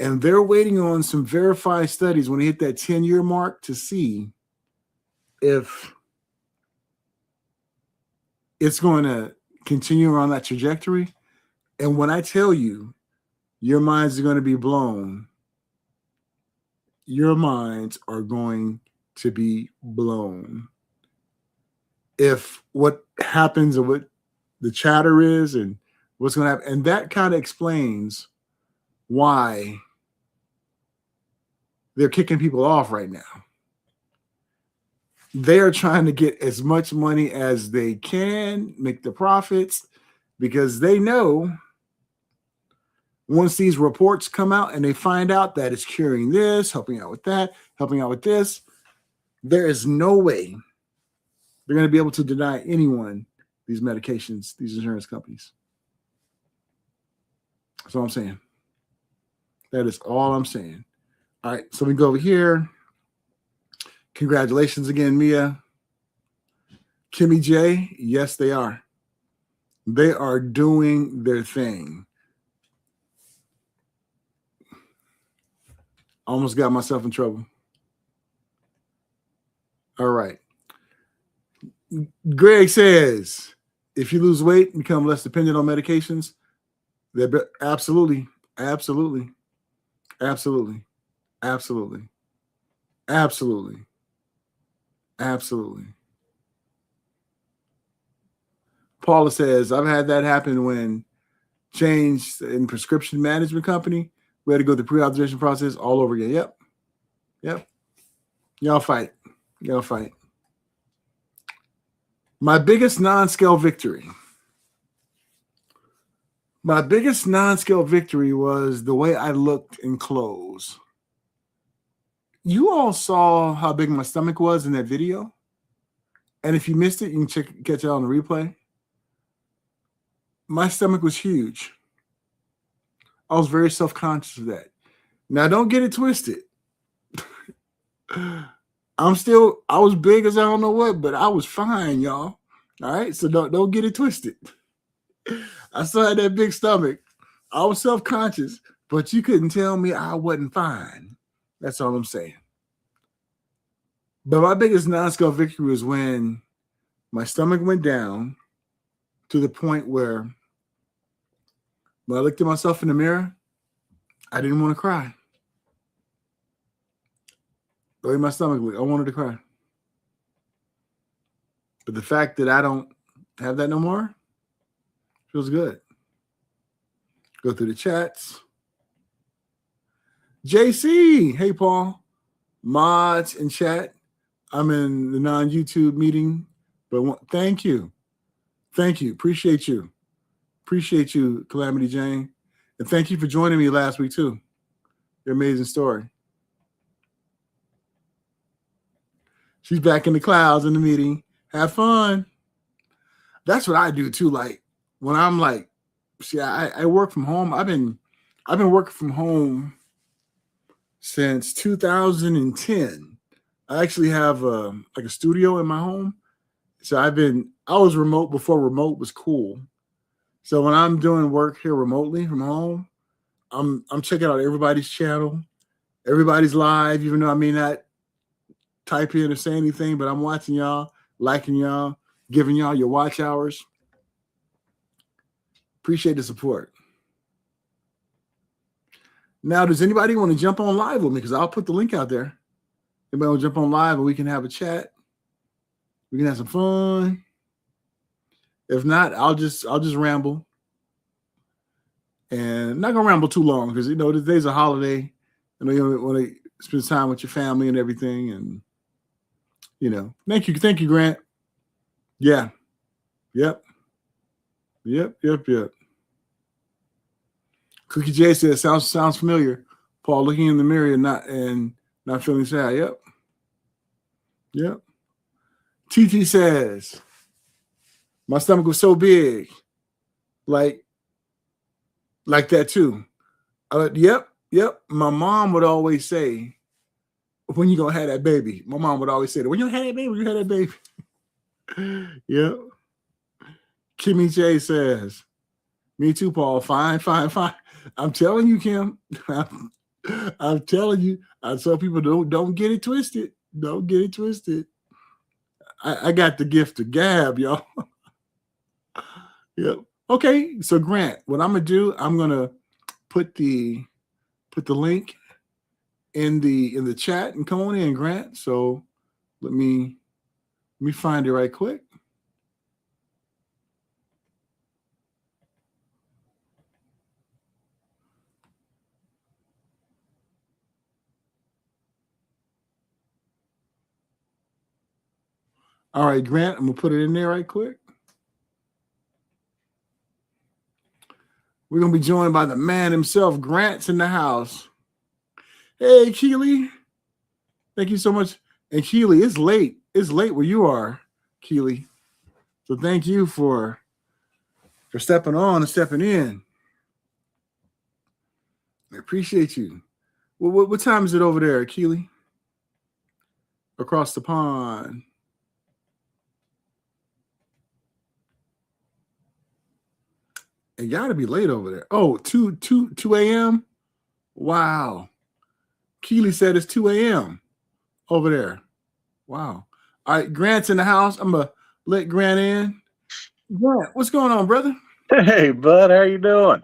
And they're waiting on some verified studies when they hit that 10-year mark to see if it's going to continue on that trajectory. And when I tell you, your minds are going to be blown. Your minds are going to be blown. If what happens or what the chatter is and what's going to happen. And that kind of explains why they're kicking people off right now. They are trying to get as much money as they can, make the profits, because they know once these reports come out and they find out that it's curing this, helping out with that, helping out with this, there is no way they're going to be able to deny anyone these medications, these insurance companies. That's all I'm saying. That is all I'm saying. All right, so we go over here. Congratulations again, Mia. Kimmy J, yes, they are. They are doing their thing. Almost got myself in trouble. All right. Greg says, if you lose weight and become less dependent on medications, they're absolutely, absolutely, absolutely, absolutely, absolutely, absolutely. Paula says, I've had that happen when changed in prescription management company. We had to go through the pre-authorization process all over again. Yep. Yep. Y'all fight. Y'all fight. My biggest non-scale victory. My biggest non-scale victory was the way I looked in clothes. You all saw how big my stomach was in that video. And if you missed it, you can catch it on the replay. My stomach was huge. I was very self-conscious of that. Now, don't get it twisted. I was big as I don't know what, but I was fine, y'all. All right? So don't get it twisted. I still had that big stomach. I was self-conscious, but you couldn't tell me I wasn't fine. That's all I'm saying. But my biggest non-scale victory was when my stomach went down to the point where when I looked at myself in the mirror, I didn't want to cry. The way my stomach looked, I wanted to cry. But the fact that I don't have that no more feels good. Go through the chats. JC, hey, Paul. Mods in chat. I'm in the non-YouTube meeting, but thank you. Thank you. Appreciate you. Appreciate you, Calamity Jane. And thank you for joining me last week, too. Your amazing story. She's back in the clouds in the meeting. Have fun. That's what I do too. Like when I'm like, see, I work from home. I've been working from home since 2010. I actually have like a studio in my home. So I was remote before remote was cool. So when I'm doing work here remotely from home, I'm checking out everybody's channel. Everybody's live, even though I may not type in or say anything, but I'm watching y'all, liking y'all, giving y'all your watch hours. Appreciate the support. Now, does anybody want to jump on live with me? Because I'll put the link out there. Anybody want to jump on live and we can have a chat? We can have some fun. If not, I'll just ramble. And I'm not gonna ramble too long because today's a holiday. You want to spend time with your family and everything. And thank you, Grant. Yeah. Yep. Cookie J says sounds familiar. Paul looking in the mirror and not feeling sad. Yep. TT says my stomach was so big, like that too. Yep. My mom would always say, "When you gonna have that baby?" My mom would always say that. When you gonna have that baby? When you have that baby? Yep. Kimmy J says, "Me too, Paul. Fine. I'm telling you, Kim. I'm telling you. I tell people don't get it twisted. Don't get it twisted. I got the gift of gab, y'all." Yep. Okay. So Grant, what I'm gonna do, I'm gonna put the link in the chat and come on in, Grant. So let me find it right quick. All right, Grant, I'm gonna put it in there right quick. We're gonna be joined by the man himself. Grant's in the house. Hey, Keely. Thank you so much. And Keely, it's late. It's late where you are, Keely. So thank you for stepping on and stepping in. I appreciate you. What time is it over there, Keely? Across the pond. It gotta be late over there. Oh, 2 a.m. Wow. Keely said it's 2 a.m. over there. Wow. All right, Grant's in the house. I'm gonna let Grant in. Grant, what's going on, brother? Hey, bud, how you doing?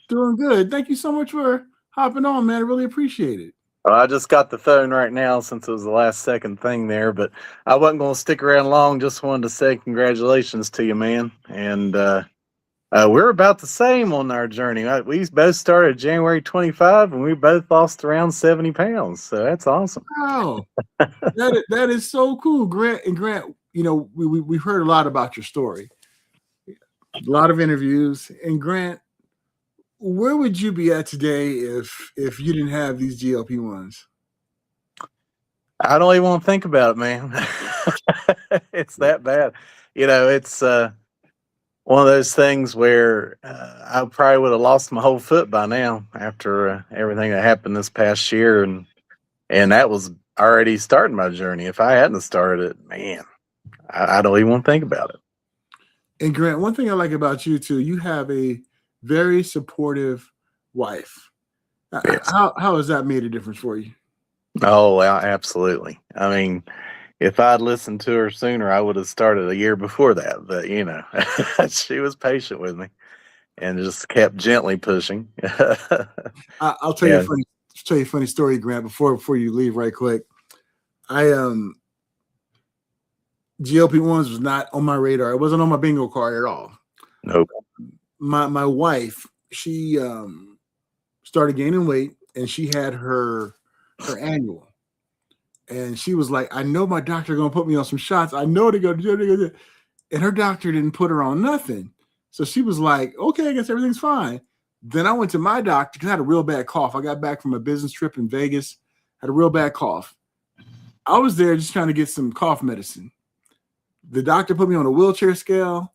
Doing good. Thank you so much for hopping on, man. I really appreciate it. Well, I just got the phone right now since it was the last second thing there, but I wasn't going to stick around long. Just wanted to say congratulations to you, man. And we're about the same on our journey. We both started January 25, and we both lost around 70 pounds. So that's awesome. Wow. that is so cool, Grant. And Grant, we've heard a lot about your story. A lot of interviews. And Grant, where would you be at today if you didn't have these GLP-1s? I don't even want to think about it, man. It's that bad. It's one of those things where I probably would have lost my whole foot by now after everything that happened this past year. And that was already starting my journey. If I hadn't started it, man, I don't even want to think about it. And Grant, one thing I like about you too, you have a very supportive wife. Yes. How has that made a difference for you? Oh, absolutely. I mean, if I'd listened to her sooner, I would have started a year before that. But she was patient with me and just kept gently pushing. I'll tell you a funny story, Grant. Before you leave, right quick. GLP-1s was not on my radar. It wasn't on my bingo card at all. Nope. My wife, she started gaining weight, and she had her annual. And she was like, "I know my doctor gonna put me on some shots. I know they're gonna do." And her doctor didn't put her on nothing. So she was like, "Okay, I guess everything's fine." Then I went to my doctor because I had a real bad cough. I got back from a business trip in Vegas, had a real bad cough. I was there just trying to get some cough medicine. The doctor put me on a wheelchair scale,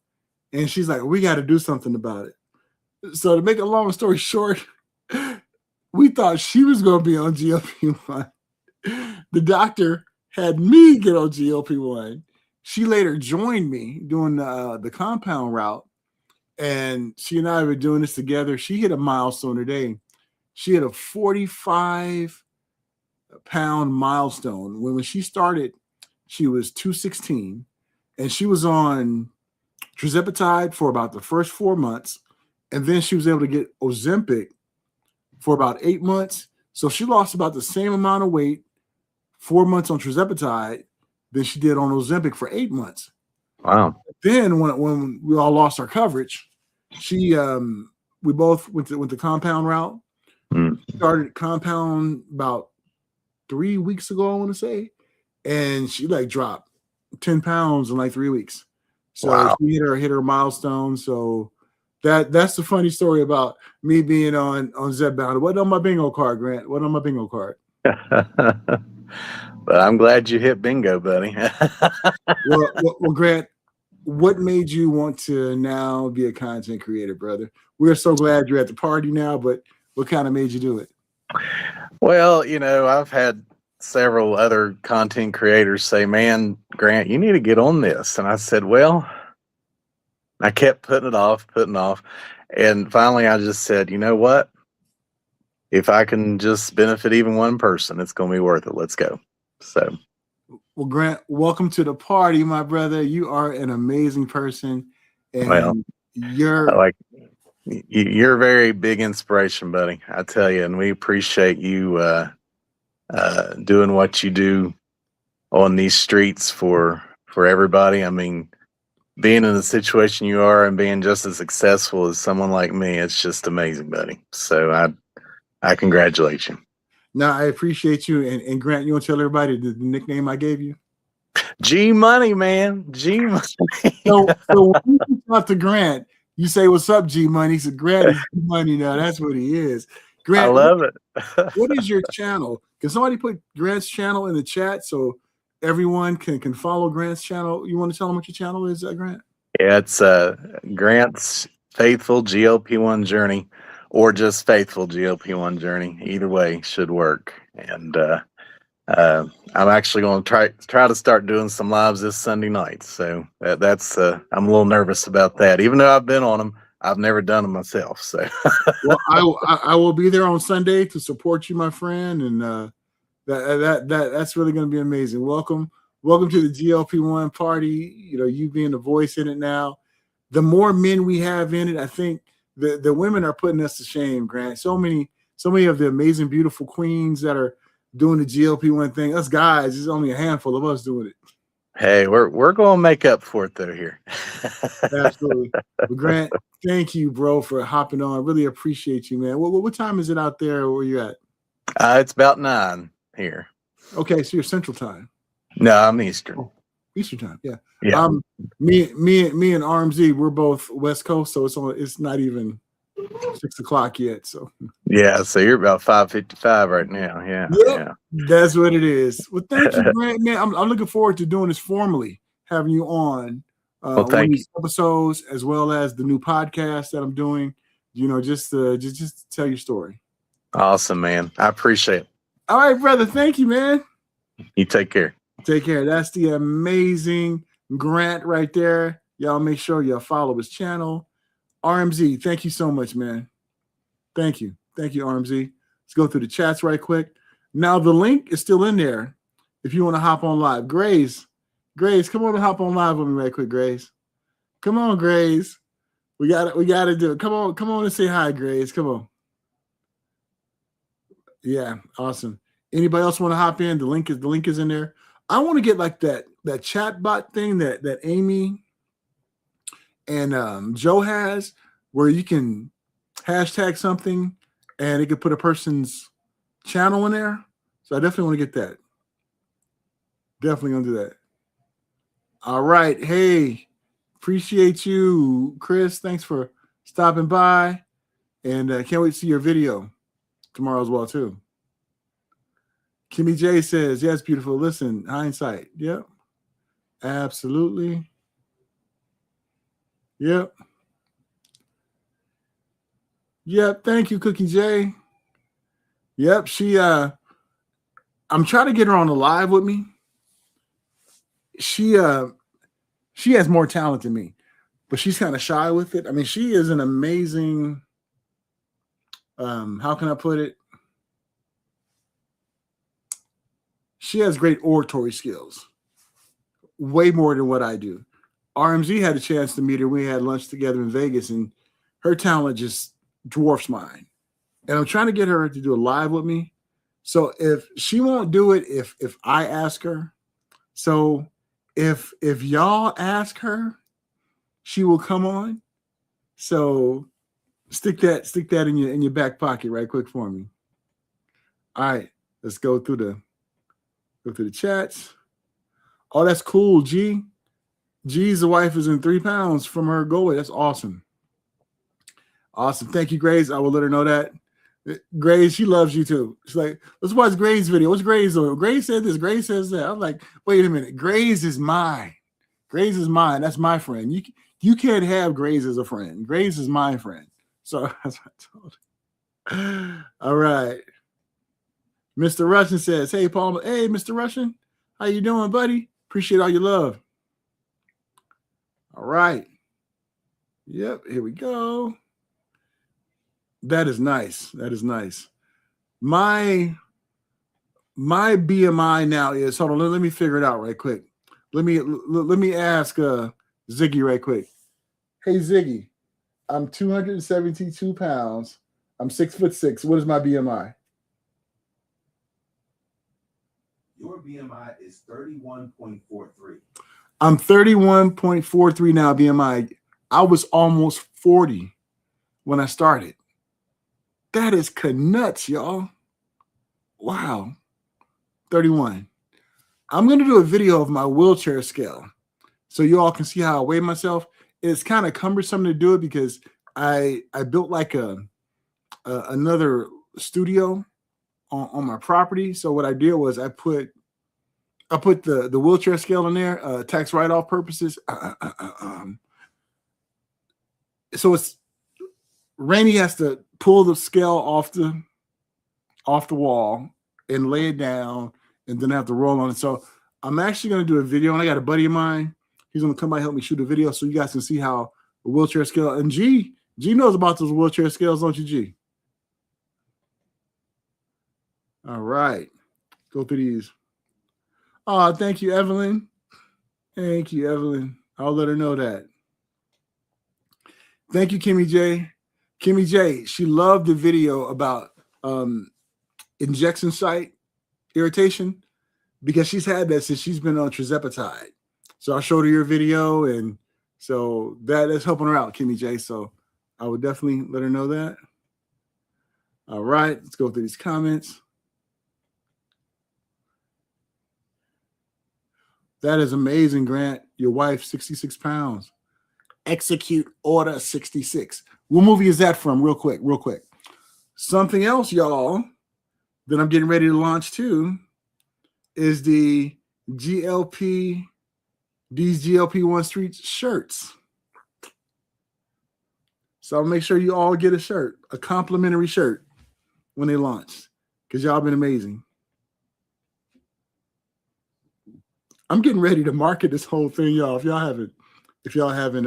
and she's like, we got to do something about it. So to make a long story short, we thought she was going to be on GLP-1. The doctor had me get on GLP-1. She later joined me doing the compound route, and she and I were doing this together. She hit a milestone today. She hit a 45-pound milestone. When she started, she was 216, and she was on tirzepatide for about the first 4 months, and then she was able to get Ozempic for about 8 months. So she lost about the same amount of weight 4 months on tirzepatide than she did on Ozempic for 8 months. Wow. Then when we all lost our coverage, we both went the compound route. Started compound about 3 weeks ago, I want to say, and she like dropped 10 pounds in like 3 weeks. So wow. She hit her milestone. So that's the funny story about me being on Zepbound. What on my bingo card, Grant? What on my bingo card? But I'm glad you hit bingo, buddy. well, Grant, what made you want to now be a content creator, brother? We're so glad you're at the party now, but what kind of made you do it? Well, I've had several other content creators say, man, Grant, you need to get on this. And I said, well, I kept putting it off. And finally I just said, you know what? If I can just benefit even one person, it's going to be worth it. Let's go. So, well, Grant, welcome to the party, my brother. You are an amazing person, and you're a very big inspiration, buddy. I tell you, and we appreciate you doing what you do on these streets for everybody. I mean, being in the situation you are and being just as successful as someone like me, it's just amazing, buddy. So I congratulate you. No, I appreciate you. And Grant, you want to tell everybody the nickname I gave you? G Money, man. G Money. So when you talk to Grant, you say, what's up, G Money? So Grant is G Money now. That's what he is. Grant, I love it. What is your channel? Can somebody put Grant's channel in the chat so everyone can follow Grant's channel? You want to tell them what your channel is, Grant? Yeah, it's Grant's Faithful GLP-1 Journey, or just Faithful GLP-1 Journey. Either way should work. And I'm actually going to try to start doing some lives this Sunday night. So that's I'm a little nervous about that. Even though I've been on them, I've never done them myself. So well, I will be there on Sunday to support you, my friend, and that's really going to be amazing. Welcome to the GLP-1 party. You being the voice in it now. The more men we have in it, I think the women are putting us to shame, Grant. So many of the amazing, beautiful queens that are doing the GLP-1 thing. Us guys, there's only a handful of us doing it. Hey, we're going to make up for it though here. Absolutely. Well, Grant, thank you, bro, for hopping on. I really appreciate you, man. What time is it out there where you're at? It's about 9 here. Okay, so you're Central Time. No, I'm Eastern. Oh, Eastern Time, yeah. Me and RMZ, we're both West Coast, so it's not even 6 o'clock yet. So so you're about 5:55 right now. Yeah, that's what it is. Well, thank you, Grant, man. I'm looking forward to doing this formally, having you on one of these episodes, as well as the new podcast that I'm doing. Just to tell your story. Awesome, man. I appreciate it. All right, brother. Thank you, man. You take care. Take care. That's the amazing Grant right there. Y'all make sure y'all follow his channel. RMZ, thank you so much, man. Thank you. Thank you, RMZ. Let's go through the chats right quick. Now, the link is still in there if you want to hop on live. Grace, come on and hop on live with me right quick, Grace. Come on, Grace. We got to do it. Come on and say hi, Grace. Come on. Yeah, awesome. Anybody else want to hop in? The link is in there. I want to get like that chat bot thing that Amy and Joe has, where you can hashtag something and it could put a person's channel in there. So I definitely want to get that. Definitely gonna do that. All right. Hey, appreciate you, Chris. Thanks for stopping by. And can't wait to see your video tomorrow as well, too. Kimmy J says, yes, beautiful. Listen, hindsight. Yep. Absolutely. Yep. Yep. Thank you, Cookie J. Yep. I'm trying to get her on the live with me. She has more talent than me, but she's kind of shy with it. I mean, she is an amazing, how can I put it? She has great oratory skills, way more than what I do. RMZ had a chance to meet her. We had lunch together in Vegas, and her talent just dwarfs mine. And I'm trying to get her to do a live with me. So if she won't do it, if I ask her, so if y'all ask her, she will come on. So stick that in your back pocket right quick for me. All right, let's go through the chats. Oh, that's cool. G's wife is in 3 pounds from her goalie. That's awesome. Awesome. Thank you, Grace. I will let her know that. Grace, she loves you too. She's like, let's watch Grace's video. What's Grace doing? Grace said this. Grace says that. I'm like, wait a minute. Grace is mine. Grace is mine. That's my friend. You can't have Grace as a friend. Grace is my friend. So that's what I told her. All right. Mr. Russian says, hey, Paul. Hey, Mr. Russian. How you doing, buddy? Appreciate all your love. All right. Yep, here we go. That is nice. That is nice. My BMI now is, hold on, let me figure it out right quick. Let me ask Ziggy right quick. Hey, Ziggy, I'm 272 pounds. I'm 6'6". What is my BMI? Your BMI is 31.43. I'm 31.43 now, BMI. I was almost 40 when I started. That is nuts, y'all. Wow. 31. I'm going to do a video of my wheelchair scale so you all can see how I weigh myself. It's kind of cumbersome to do it because I built like another studio on my property. So what I did was I put the wheelchair scale in there, tax write-off purposes. So it's Rainey has to pull the scale off the wall and lay it down, and then I have to roll on it. So I'm actually going to do a video, and I got a buddy of mine. He's going to come by and help me shoot a video so you guys can see how the wheelchair scale. And G knows about those wheelchair scales, don't you, G? All right. Go through these. Oh, thank you, Evelyn. Thank you, Evelyn. I'll let her know that. Thank you, Kimmy J. Kimmy J, she loved the video about injection site irritation because she's had that since she's been on tirzepatide. So I showed her your video, and so that is helping her out, Kimmy J. So I would definitely let her know that. All right, let's go through these comments. That is amazing, Grant. Your wife, 66 pounds. Execute Order 66. What movie is that from? Real quick. Something else, y'all, that I'm getting ready to launch too is these GLP-1 Street shirts. So I'll make sure you all get a shirt, a complimentary shirt when they launch, because y'all been amazing. I'm getting ready to market this whole thing, y'all. If y'all haven't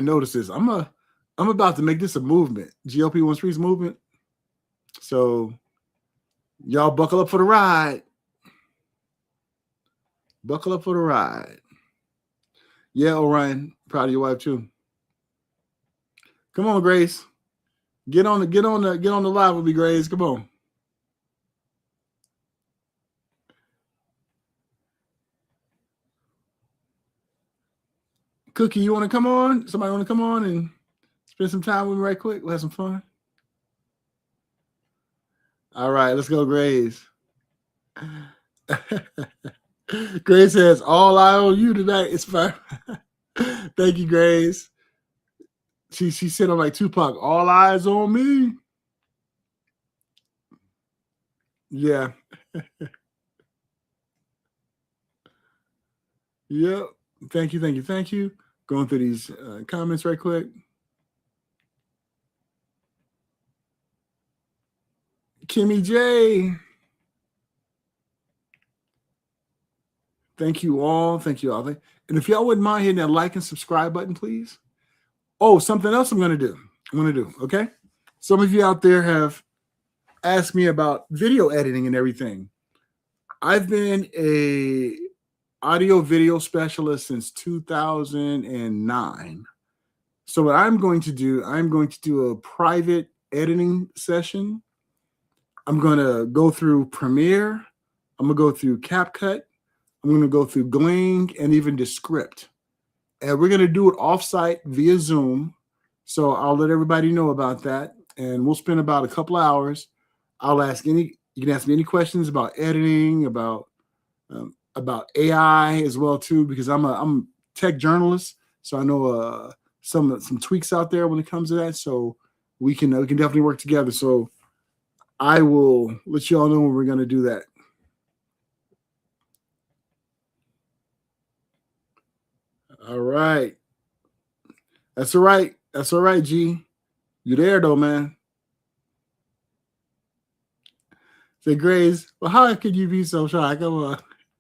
noticed this, I'm about to make this a movement, GLP-1 Streets movement. So y'all buckle up for the ride. Buckle up for the ride. Yeah, Orion, proud of your wife too. Come on, Grace. Get on the live with me, Grace. Come on. Cookie, you want to come on? Somebody want to come on and spend some time with me right quick? We'll have some fun. All right, let's go, Grace. Grace says, all I owe you tonight is fine. Thank you, Grace. She said I'm like Tupac, all eyes on me. Yeah. Yep. Thank you. Going through these comments right quick. Kimmy J. Thank you all. And if y'all wouldn't mind hitting that like and subscribe button, please. Oh, something else I'm going to do. Okay. Some of you out there have asked me about video editing and everything. I've been a audio video specialist since 2009. So what I'm going to do a private editing session. I'm going to go through Premiere. I'm going to go through CapCut. I'm going to go through Gling and even Descript. And we're going to do it offsite via Zoom. So I'll let everybody know about that. And we'll spend about a couple of hours. You can ask me any questions about editing, about AI as well too, because I'm a tech journalist. So I know some tweaks out there when it comes to that. So we can definitely work together. So I will let you all know when we're going to do that. All right. That's all right. G. You there though, man? Say, Grace, well, how could you be so shy? Come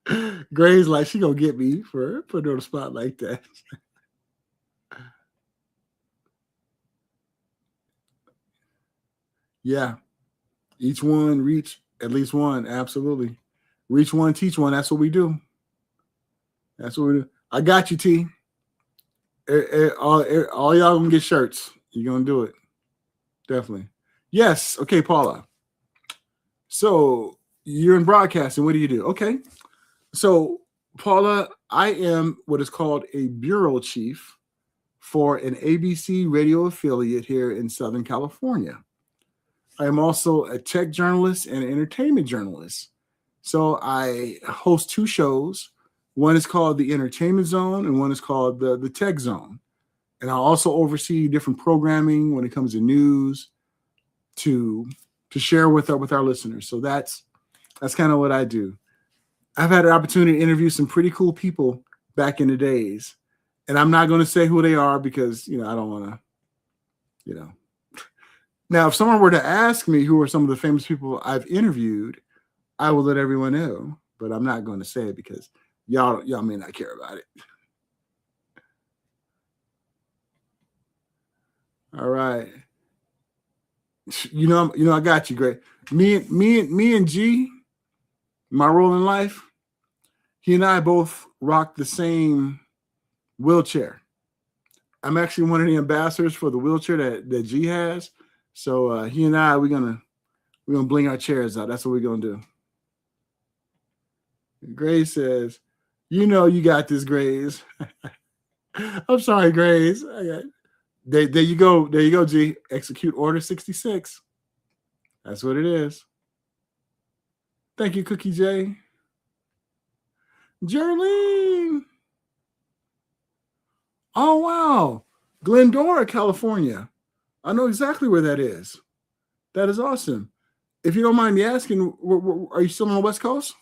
on. Grace, like, she gonna get me for putting her on the spot like that. Yeah. Each one reach at least one. Absolutely. Reach one, teach one. That's what we do. I got you, T. All y'all gonna get shirts. You're gonna do it. Definitely. Yes. Okay, Paula. So you're in broadcasting. What do you do? Okay. So, Paula, I am what is called a bureau chief for an ABC radio affiliate here in Southern California. I am also a tech journalist and an entertainment journalist. So I host two shows. One is called the Entertainment Zone and one is called the Tech Zone. And I also oversee different programming when it comes to news to share with our listeners. So that's kind of what I do. I've had an opportunity to interview some pretty cool people back in the days. And I'm not going to say who they are because, I don't want to, Now, if someone were to ask me who are some of the famous people I've interviewed, I will let everyone know. But I'm not going to say it because y'all may not care about it. All right. I got you, Greg. Me and G, my role in life, he and I both rock the same wheelchair. I'm actually one of the ambassadors for the wheelchair that G has. So he and I, we're gonna bling our chairs out. That's what we're gonna do. Grace says, you got this, Grace. I'm sorry, Grace. There you go, G. Execute Order 66. That's what it is. Thank you, Cookie J. Jerlene. Oh, wow. Glendora, California. I know exactly where that is. That is awesome. If you don't mind me asking, are you still on the West Coast?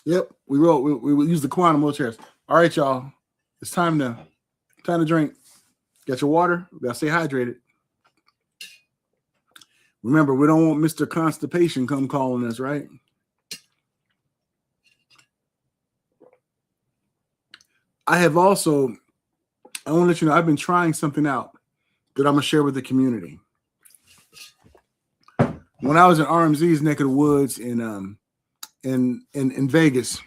Yep, we will. We use the quantum wheelchairs. All right, y'all. It's time to drink. Get your water. We gotta stay hydrated. Remember, we don't want Mr. Constipation come calling us, right? I want to let you know, I've been trying something out that I'm gonna share with the community. When I was in RMZ's neck of the woods in Vegas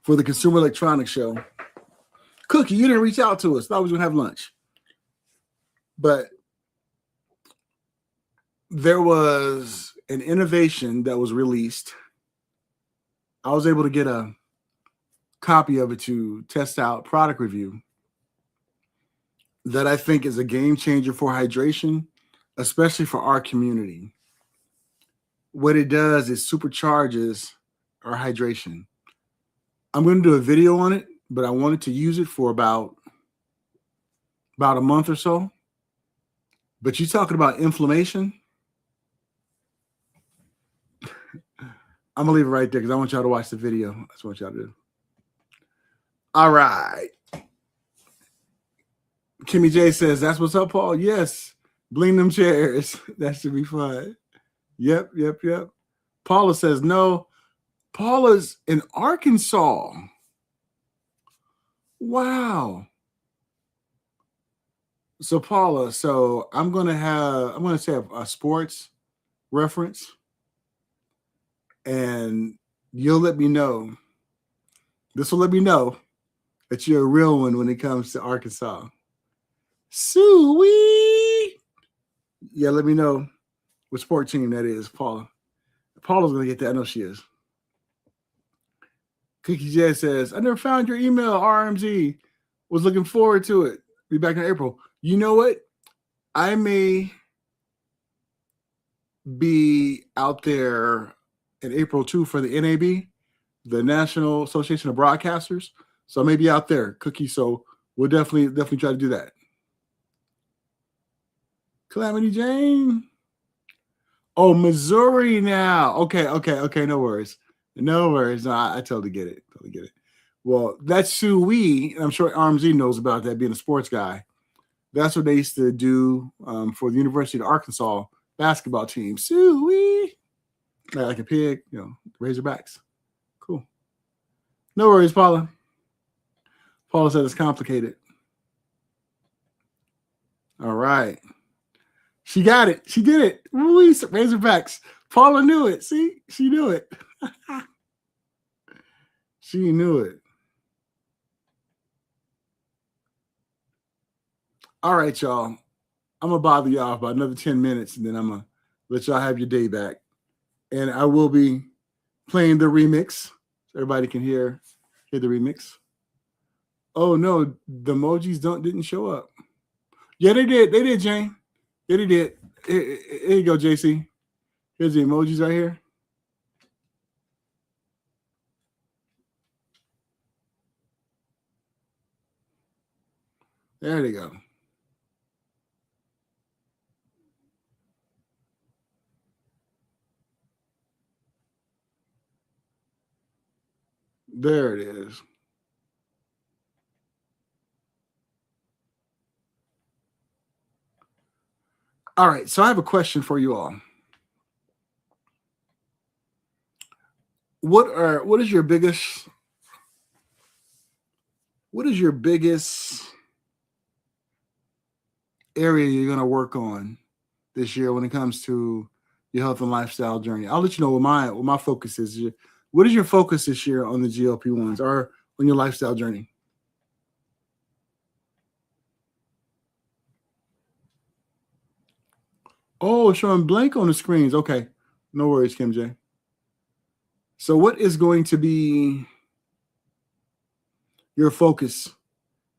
for the Consumer Electronics Show, Cookie, you didn't reach out to us. Thought we was gonna have lunch, but there was an innovation that was released. I was able to get a copy of it to test out, product review, that I think is a game changer for hydration, especially for our community. what it does is supercharges our hydration. I'm going to do a video on it, but I wanted to use it for about a month or so. But you talking about inflammation? I'm gonna leave it right there because I want y'all to watch the video. That's what y'all do. All right. Kimmy J says, that's what's up, Paul. Yes. Bling them chairs. That should be fun. Yep. Paula says, no. Paula's in Arkansas. Wow. So Paula, I'm gonna say a sports reference, and you'll let me know. This will let me know that you're a real one when it comes to Arkansas. Sweet. Yeah, let me know what sport team that is, Paula. Paula's gonna get that. I know she is. Cookie J says, I never found your email, RMZ. Was looking forward to it. Be back in April. You know what? I may be out there in April too for the NAB, the National Association of Broadcasters. So I may be out there, Cookie. So we'll definitely try to do that. Calamity Jane. Oh, Missouri now. Okay. No worries. No, I totally get it. Well, that's Sue Wee. I'm sure RMZ knows about that, being a sports guy. That's what they used to do for the University of Arkansas basketball team. Sue Wee. Like a pig, Razorbacks. Cool. No worries, Paula. Paula said it's complicated. All right. She got it. She did it. Woo, Razorbacks. Paula knew it. See? She knew it. She knew it. All right, y'all. I'm going to bother y'all about another 10 minutes, and then I'm going to let y'all have your day back. And I will be playing the remix so everybody can hear the remix. Oh, no. The emojis didn't show up. Yeah, they did. They did, Jane. Yeah, they did. Here you go, JC. Here's the emojis right here. There they go. There it is. All right, so I have a question for you all. What is your biggest area you're going to work on this year when it comes to your health and lifestyle journey? I'll let you know what my focus is. What is your focus this year on the GLP-1s or on your lifestyle journey? Oh, showing blank on the screens. Okay. No worries, Kim J. So what is going to be your focus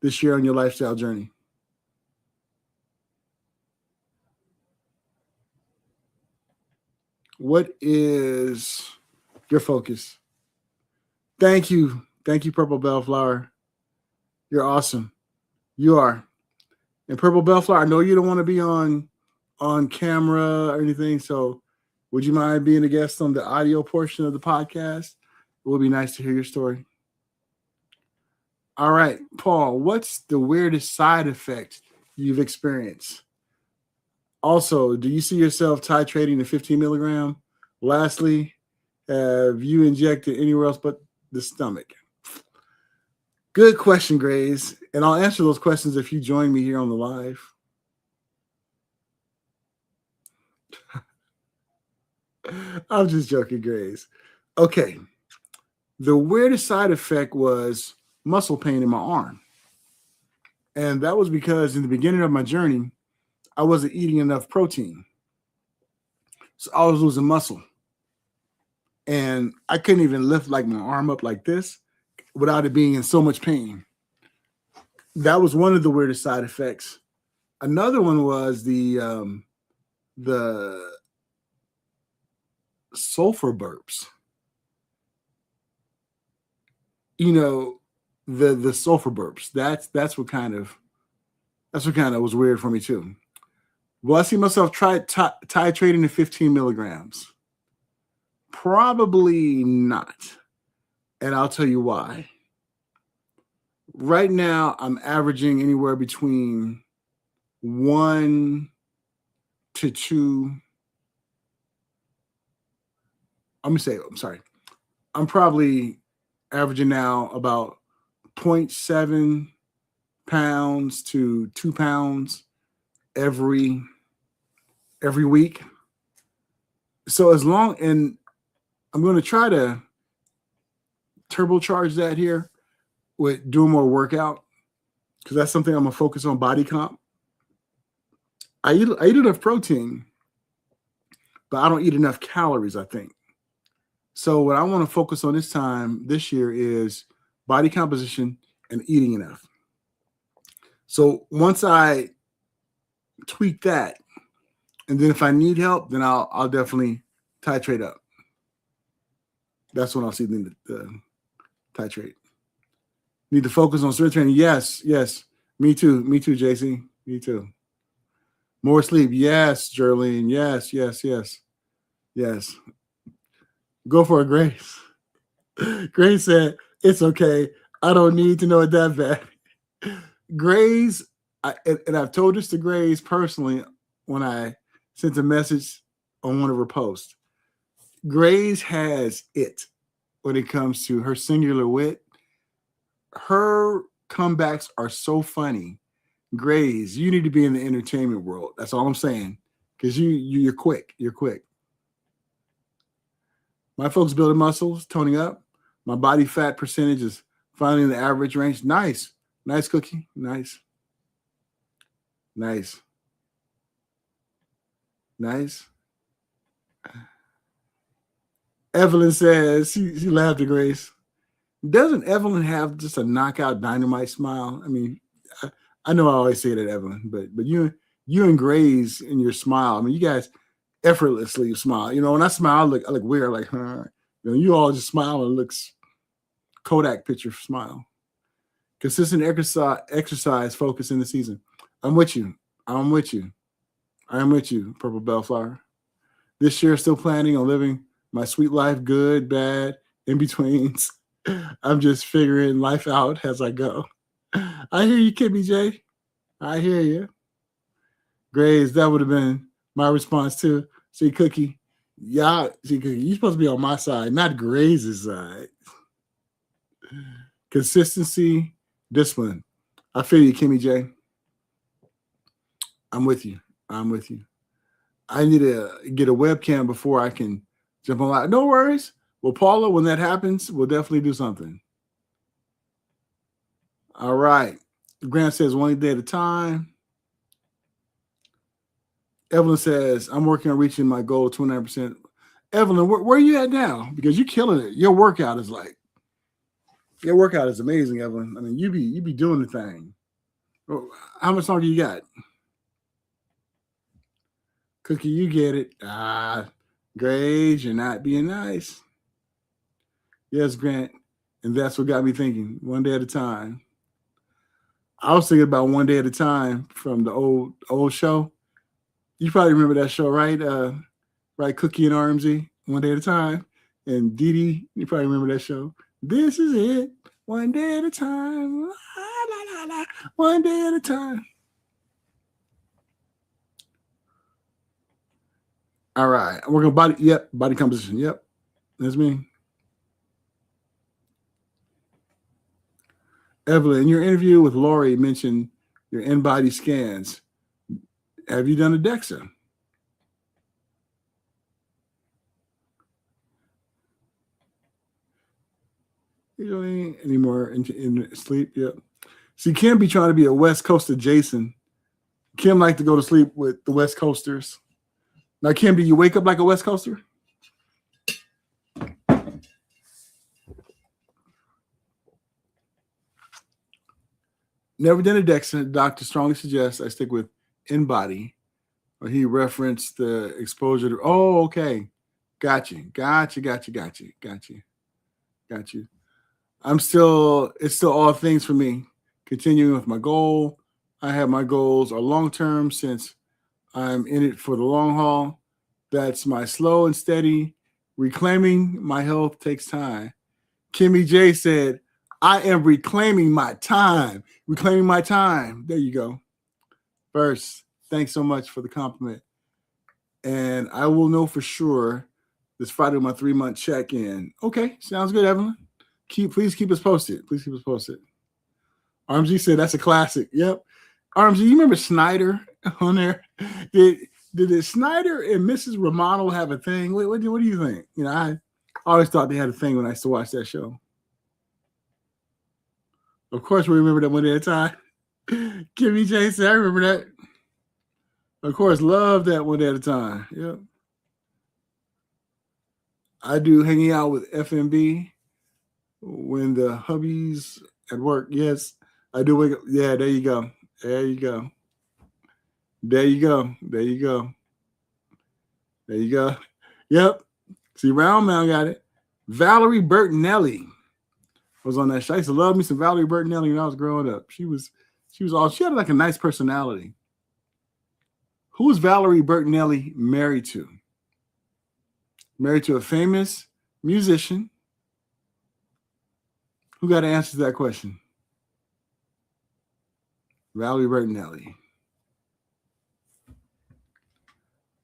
this year on your lifestyle journey? What is your focus? Thank you. Thank you, Purple Bellflower. You're awesome. You are. And Purple Bellflower, I know you don't want to be on camera or anything, so would you mind being a guest on the audio portion of the podcast? It would be nice to hear your story. All right, Paul, what's the weirdest side effect you've experienced? Also, do you see yourself titrating to 15 milligram? Lastly, have you injected anywhere else but the stomach? Good question, Grace. And I'll answer those questions if you join me here on the live. I'm just joking, Grace. Okay. The weirdest side effect was muscle pain in my arm. And that was because in the beginning of my journey, I wasn't eating enough protein. So I was losing muscle. And I couldn't even lift like my arm up like this without it being in so much pain. That was one of the weirdest side effects. Another one was the sulfur burps. You know, the sulfur burps. That's what kind of was weird for me too. Will I see myself titrating to 15 milligrams? Probably not. And I'll tell you why. Right now, I'm averaging anywhere between 1 to 2. I'm sorry. I'm probably averaging now about 0.7 pounds to 2 pounds every week. So and I'm going to try to turbocharge that here with doing more workout, because that's something I'm going to focus on, body comp. I eat enough protein, but I don't eat enough calories, I think. So what I want to focus on this year is body composition and eating enough. So once I tweak that, and then if I need help, then I'll definitely titrate up. That's when I'll see the titrate. Need to focus on strength training. Yes. Me too, JC. Me too. More sleep. Yes, Jerlene. Yes. Go for it, Grace. Grace said, it's okay. I don't need to know it that bad. Grace, and I've told this to Grace personally when I sent a message on one of her posts. Grace has it when it comes to her singular wit. Her comebacks are so funny. Grace, you need to be in the entertainment world. That's all I'm saying. Because you're quick. You're quick. My folks building muscles, toning up. My body fat percentage is finally in the average range. Nice. Nice, Cookie. Nice. Evelyn says, she laughed at Grace. Doesn't Evelyn have just a knockout dynamite smile? I mean, I know I always say that, Evelyn, but you and Grace and your smile, I mean, you guys effortlessly smile. You know, when I smile, I look weird, like, huh? You know, you all just smile and it looks Kodak picture smile. Consistent exercise focus in the season. I'm with you, Purple Bellflower. This year, still planning on living my sweet life, good, bad, in betweens. I'm just figuring life out as I go. I hear you, Kimmy J. I hear you. Grace, that would have been my response too. See, Cookie, you're supposed to be on my side, not Grace's side. Consistency, discipline. I feel you, Kimmy J. I'm with you. I need to get a webcam before I can jump on live. No worries. Well, Paula, when that happens, we'll definitely do something. All right. Grant says 1 day at a time. Evelyn says, I'm working on reaching my goal of 29%. Evelyn, where are you at now? Because you're killing it. Your workout is amazing, Evelyn. I mean, you be doing the thing. How much longer you got? Cookie, you get it. Grace, you're not being nice. Yes, Grant. And that's what got me thinking. 1 day at a time. I was thinking about 1 day at a time from the old show. You probably remember that show, right? Right, Cookie and RMZ, 1 day at a time. And Dee Dee, you probably remember that show. This is it. 1 day at a time. La, la, la, la. 1 day at a time. All right. We're going to body composition. Yep. That's me. Evelyn, in your interview with Lori, mentioned your in-body scans. Have you done a DEXA? You don't need any more in sleep? Yep. See, Kim be trying to be a West Coaster Jason. Kim like to go to sleep with the West Coasters. Now, Kim, do you wake up like a West Coaster? Never done a DEXA. Doctor strongly suggests I stick with in-body. He referenced the exposure to, okay. Got you. It's still all things for me. Continuing with my goal. I have my goals are long-term since I'm in it for the long haul. That's my slow and steady. Reclaiming my health takes time. Kimmy J said, I am reclaiming my time. Reclaiming my time. There you go. First, thanks so much for the compliment. And I will know for sure this Friday my 3-month check-in. Okay, sounds good, Evelyn. Please keep us posted. RMG said that's a classic. Yep. RMG, you remember Snyder on there? Did Snyder and Mrs. Romano have a thing? What do you think? You know, I always thought they had a thing when I used to watch that show. Of course, we remember that one day at a time. Kimmy J said, I remember that. Of course, love that one day at a time. Yep. I do hanging out with FMB when the hubby's at work. Yes, I do wake up. Yeah, there you go. Yep. See, Round Mound got it. Valerie Bertinelli was on that show. I used to love me some Valerie Bertinelli when I was growing up. She was awesome. She had like a nice personality. Who is Valerie Bertinelli married to? Married to a famous musician. Who got to answer that question? Valerie Bertinelli.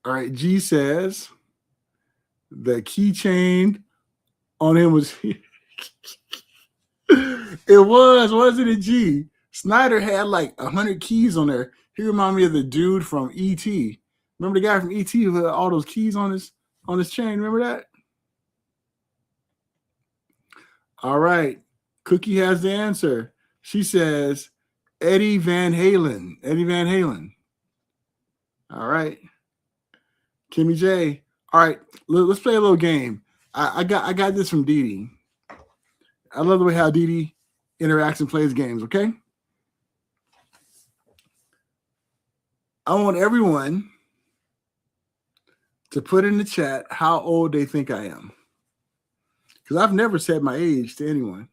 All right, G says the keychain on him was wasn't it, G? Snyder had like 100 keys on there. He reminded me of the dude from E.T. Remember the guy from E.T. who had all those keys on his chain? Remember that? All right. Cookie has the answer. She says Eddie Van Halen. All right. Kimmy J. All right. Let's play a little game. I got this from Dee Dee. I love the way how Dee Dee interacts and plays games, okay? I want everyone to put in the chat how old they think I am. Because I've never said my age to anyone.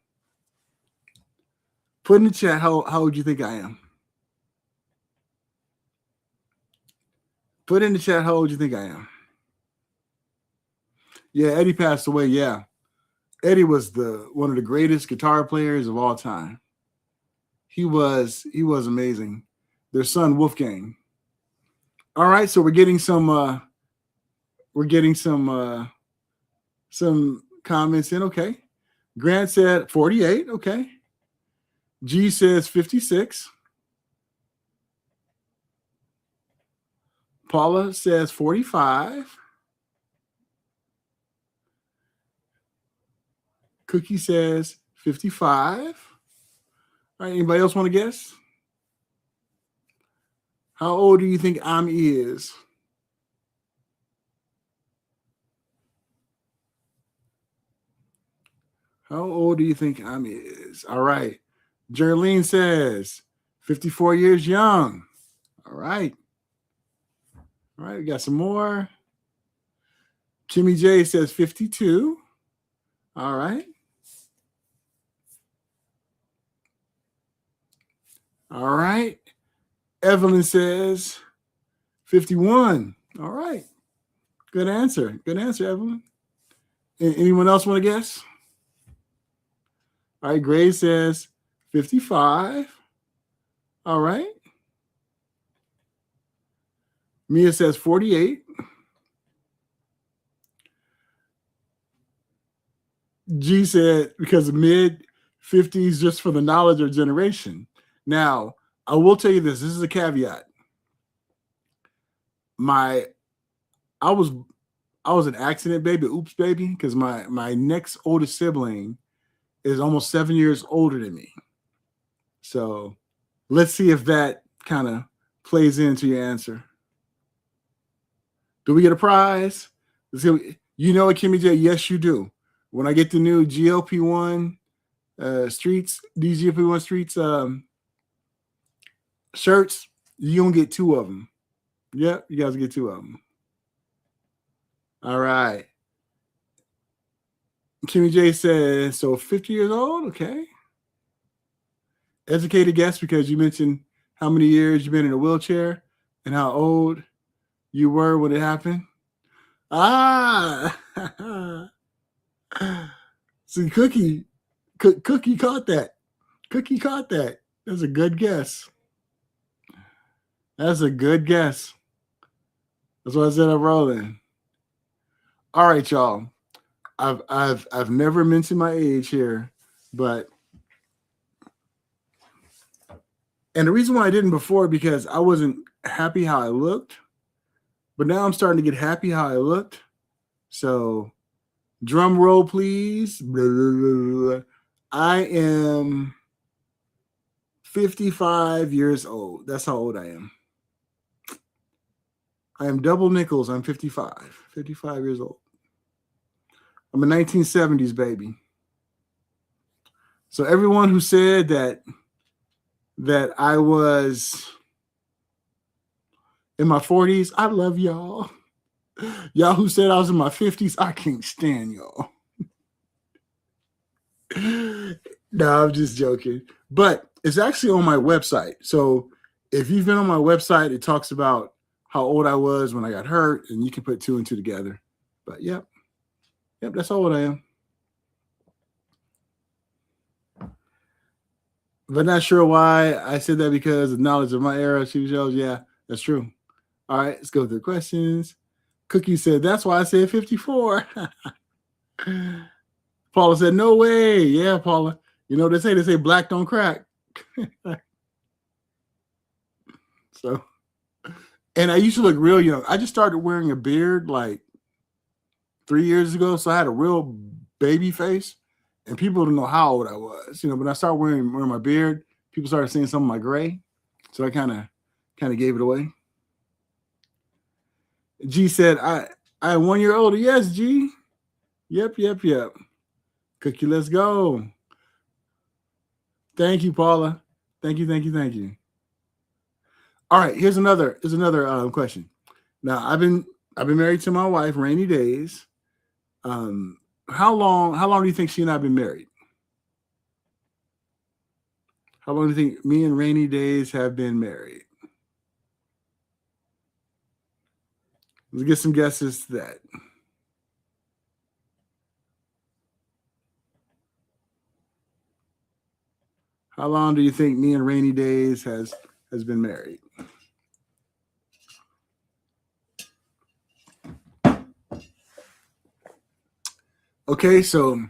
Put in the chat how old you think I am. Put in the chat how old you think I am. Yeah, Eddie passed away, yeah. Eddie was one of the greatest guitar players of all time. He was amazing. Their son Wolfgang. All right, so we're getting some comments in. Okay. Grant said 48. Okay. G says 56. Paula says 45. Cookie says 55. All right, anybody else want to guess? How old do you think I'm is? How old do you think I'm is? All right. Jerlene says 54 years young. All right. All right, we got some more. Jimmy J says 52. All right. All right. Evelyn says 51. All right. Good answer. Good answer, Evelyn. Anyone else want to guess? All right. Grace says 55. All right. Mia says 48. G said because mid 50s just for the knowledge of generation. Now, I will tell you this. This is a caveat. I was an accident baby, oops baby, because my next oldest sibling is almost 7 years older than me. So let's see if that kind of plays into your answer. Do we get a prize? You know what, Kimmy J? Yes, you do. When I get the new GLP-1 Streets, these GLP-1 Streets shirts, you're going to get 2 of them. Yep, you guys get 2 of them. All right. Kimmy J says, so 50 years old, okay. Educated guess because you mentioned how many years you've been in a wheelchair and how old you were when it happened. Ah, see, Cookie caught that. Cookie caught that. That's a good guess. That's a good guess. That's what I said. I'm rolling. All right, y'all. I've never mentioned my age here, but and the reason why I didn't before because I wasn't happy how I looked, but now I'm starting to get happy how I looked. So, drum roll, please. Blah, blah, blah, blah. I am 55 years old. That's how old I am. I am double nickels. I'm 55. 55 years old. I'm a 1970s baby. So everyone who said that I was in my 40s, I love y'all. Y'all who said I was in my 50s, I can't stand y'all. No, I'm just joking. But it's actually on my website. So if you've been on my website, it talks about how old I was when I got hurt, and you can put two and two together. But yep, that's how old I am. But not sure why I said that because of knowledge of my era, TV shows. Yeah, that's true. All right, let's go through the questions. Cookie said, that's why I said 54. Paula said, no way. Yeah, Paula. You know, they say black don't crack. So, and I used to look real young. I just started wearing a beard like 3 years ago. So I had a real baby face. And people didn't know how old I was, when I started wearing my beard, people started seeing some of my gray. So I kind of gave it away. G said, I am 1 year older. Yes, G. Yep. Cookie, let's go. Thank you, Paula. Thank you. All right, here's another question. Now I've been married to my wife, Rainy Days. How long do you think she and I have been married? How long do you think me and Rainy Days have been married? Let's get some guesses to that. How long do you think me and Rainy Days has been married? Okay, so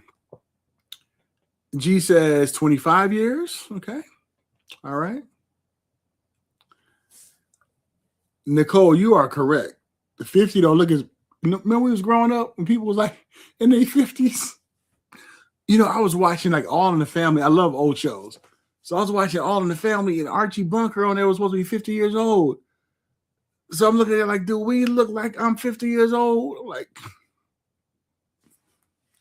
G says 25 years. Okay. All right. Nicole, you are correct. The 50 don't look as, remember we was growing up when people was like in their 50s? I was watching like All in the Family. I love old shows. So I was watching All in the Family, and Archie Bunker on there was supposed to be 50 years old. So I'm looking at it like, do we look like I'm 50 years old? Like,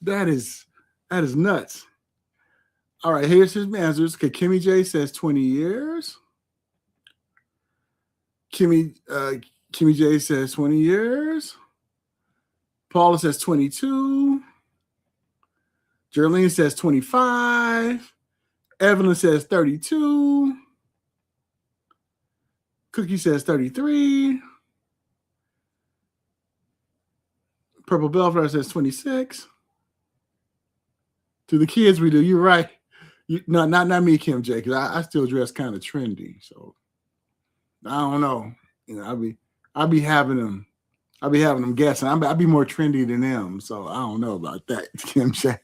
that is nuts. All right, here's his answers. Okay, Kimmy J says 20 years. Kimmy J says 20 years. Paula says 22. Jerlene says 25. Evelyn says 32. Cookie says 33. Purple Bellflower says 26. To the kids, we do. You're right. Not me, Kim J, because I still dress kind of trendy. So I don't know. I'll be having them guessing. I'll be more trendy than them. So I don't know about that, Kim J.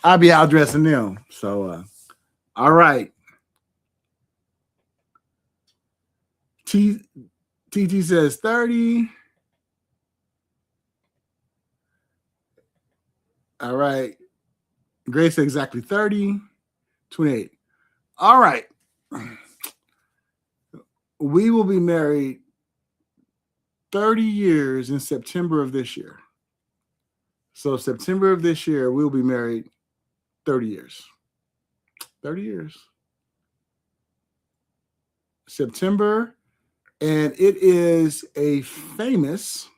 I'll be out dressing them. So all right. TT says 30. All right. Grace said exactly 30. 28. All right. We will be married 30 years in September of this year. So September of this year, we'll be married 30 years. 30 years. September. And it is a famous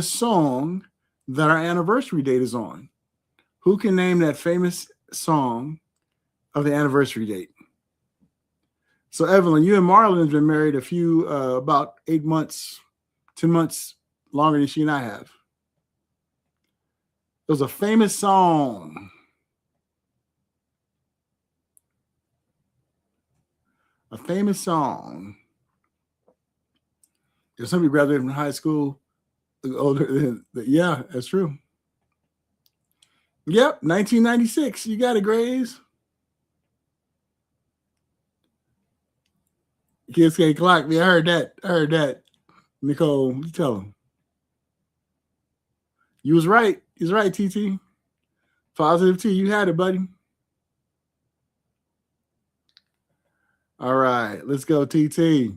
song that our anniversary date is on. Who can name that famous song of the anniversary date? So, Evelyn, you and Marlon have been married about 8 months, 10 months longer than she and I have. It was a famous song. A famous song. If somebody graduated from high school older than, yeah, that's true. Yep, 1996. You got it, Graves. Kids can't clock me. I heard that. Nicole, you tell him. You was right. He's right, TT. Positive T. You had it, buddy. All right, let's go, TT.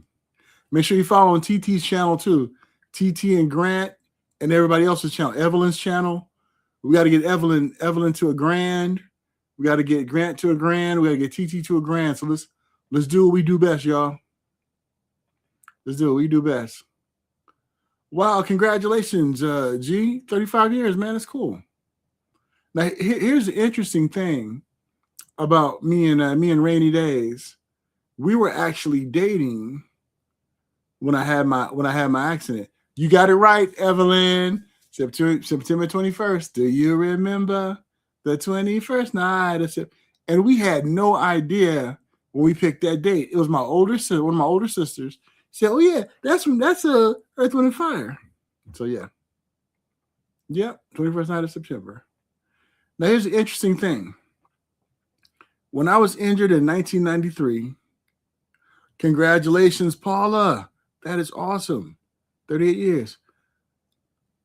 Make sure you follow on TT's channel too. TT and Grant and everybody else's channel. Evelyn's channel. We got to get Evelyn to $1,000. We got to get Grant to $1,000. We got to get TT to $1,000. So let's do what we do best, y'all. Let's do what we do best. Wow, congratulations, G. 35 years, man. That's cool. Now, here's the interesting thing about me and Rainy Days. We were actually dating when I had my accident. You got it right, Evelyn. September 21st. Do you remember the 21st night of September? And we had no idea when we picked that date. It was my older sister, one of my older sisters, said, "Oh yeah, that's Earth, Wind, and Fire." So yeah. Yep, 21st night of September. Now here's the interesting thing. When I was injured in 1993, congratulations, Paula. That is awesome. 38 years.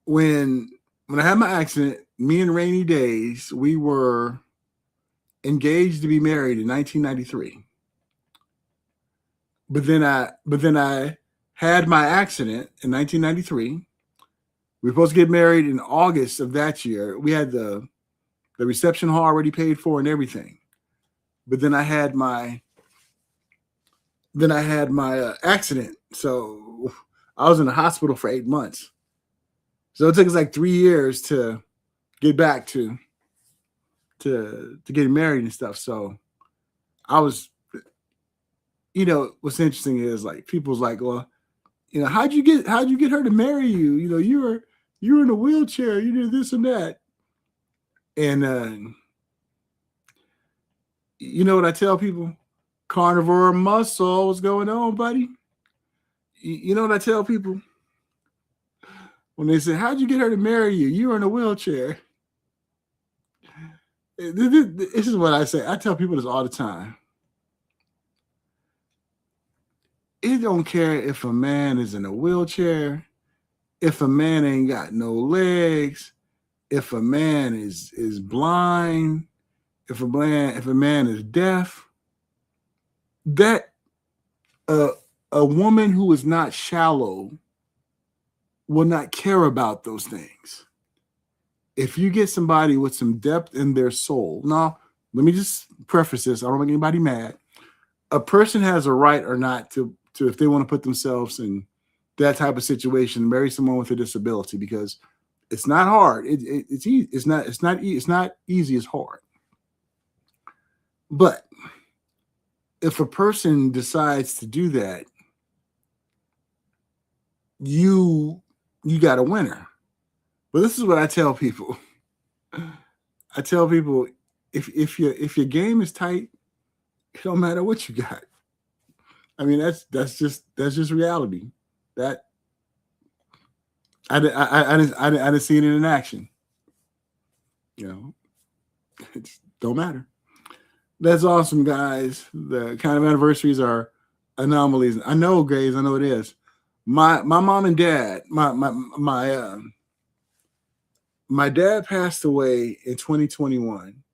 When I had my accident, me and Rainy Days, we were engaged to be married in 1993. But then I had my accident in 1993. We were supposed to get married in August of that year. We had the reception hall already paid for and everything. But then I had my accident. So I was in the hospital for 8 months. So it took us like 3 years to get back to getting married and stuff. So I was, what's interesting is like people's like, well, how'd you get her to marry you? You were in a wheelchair, you did this and that. And you know what I tell people? Carnivore muscle, what's going on, buddy? You know what I tell people? When they say, how'd you get her to marry you? You were in a wheelchair. This is what I say. I tell people this all the time. It don't care if a man is in a wheelchair, if a man ain't got no legs, if a man is blind, if a man is deaf, that a woman who is not shallow will not care about those things. If you get somebody with some depth in their soul, now let me just preface this. I don't make anybody mad. A person has a right or not to if they want to put themselves in that type of situation, marry someone with a disability, because it's not hard. It's easy. It's not easy. It's hard. But if a person decides to do that, you got a winner. But this is what I tell people. I tell people, if your game is tight, it don't matter what you got. I mean, that's just reality. That I didn't see it in action. It don't matter. That's awesome, guys. The kind of anniversaries are anomalies. I know, Graves. I know it is. My mom and dad. My dad passed away in 2021.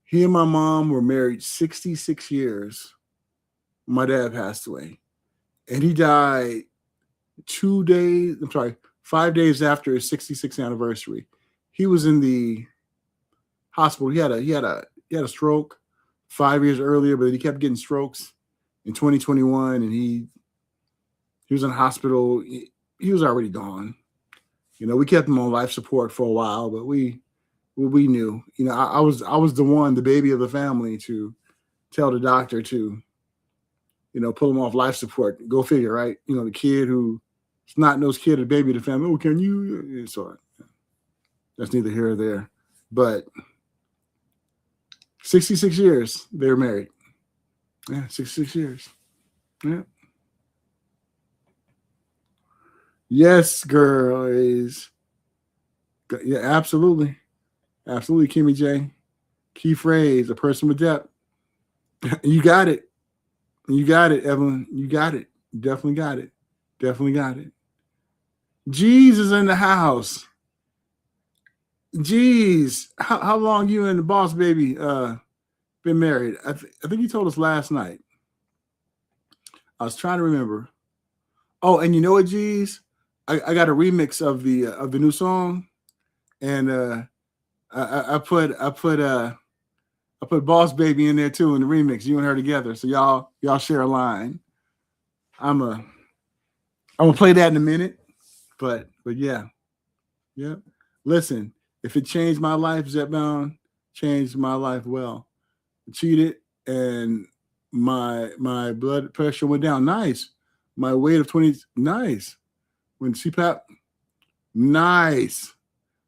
He and my mom were married 66 years. My dad passed away, and he died 5 days after his 66th anniversary. He was in the hospital. He had a stroke 5 years earlier, but he kept getting strokes in 2021, and he was in the hospital. He was already gone. You know, we kept him on life support for a while, but we knew. You know, I was the one, the baby of the family, to tell the doctor to, you know, pull him off life support. Go figure, right? You know, the kid who it's not those kid, the baby of the family. Oh, can you? So that's neither here or there. But 66 years they're married. Yeah, 66 years. Yeah. Yes, girls. Yeah, absolutely. Absolutely, Kimmy J. Key phrase, a person with depth. You got it. You got it, Evelyn. You got it. You definitely got it. Definitely got it. Jesus in the house. Jeez, how long you and the boss baby been married? I think you told us last night. I was trying to remember. Oh, and you know what, Jeez? I got a remix of the new song, and I put Boss Baby in there too in the remix. You and her together, so y'all share a line. I'm gonna play that in a minute, but yeah. Listen, if it changed my life, Zepbound changed my life well. Cheated and my blood pressure went down. Nice. My weight of 20. Nice. When CPAP. Nice.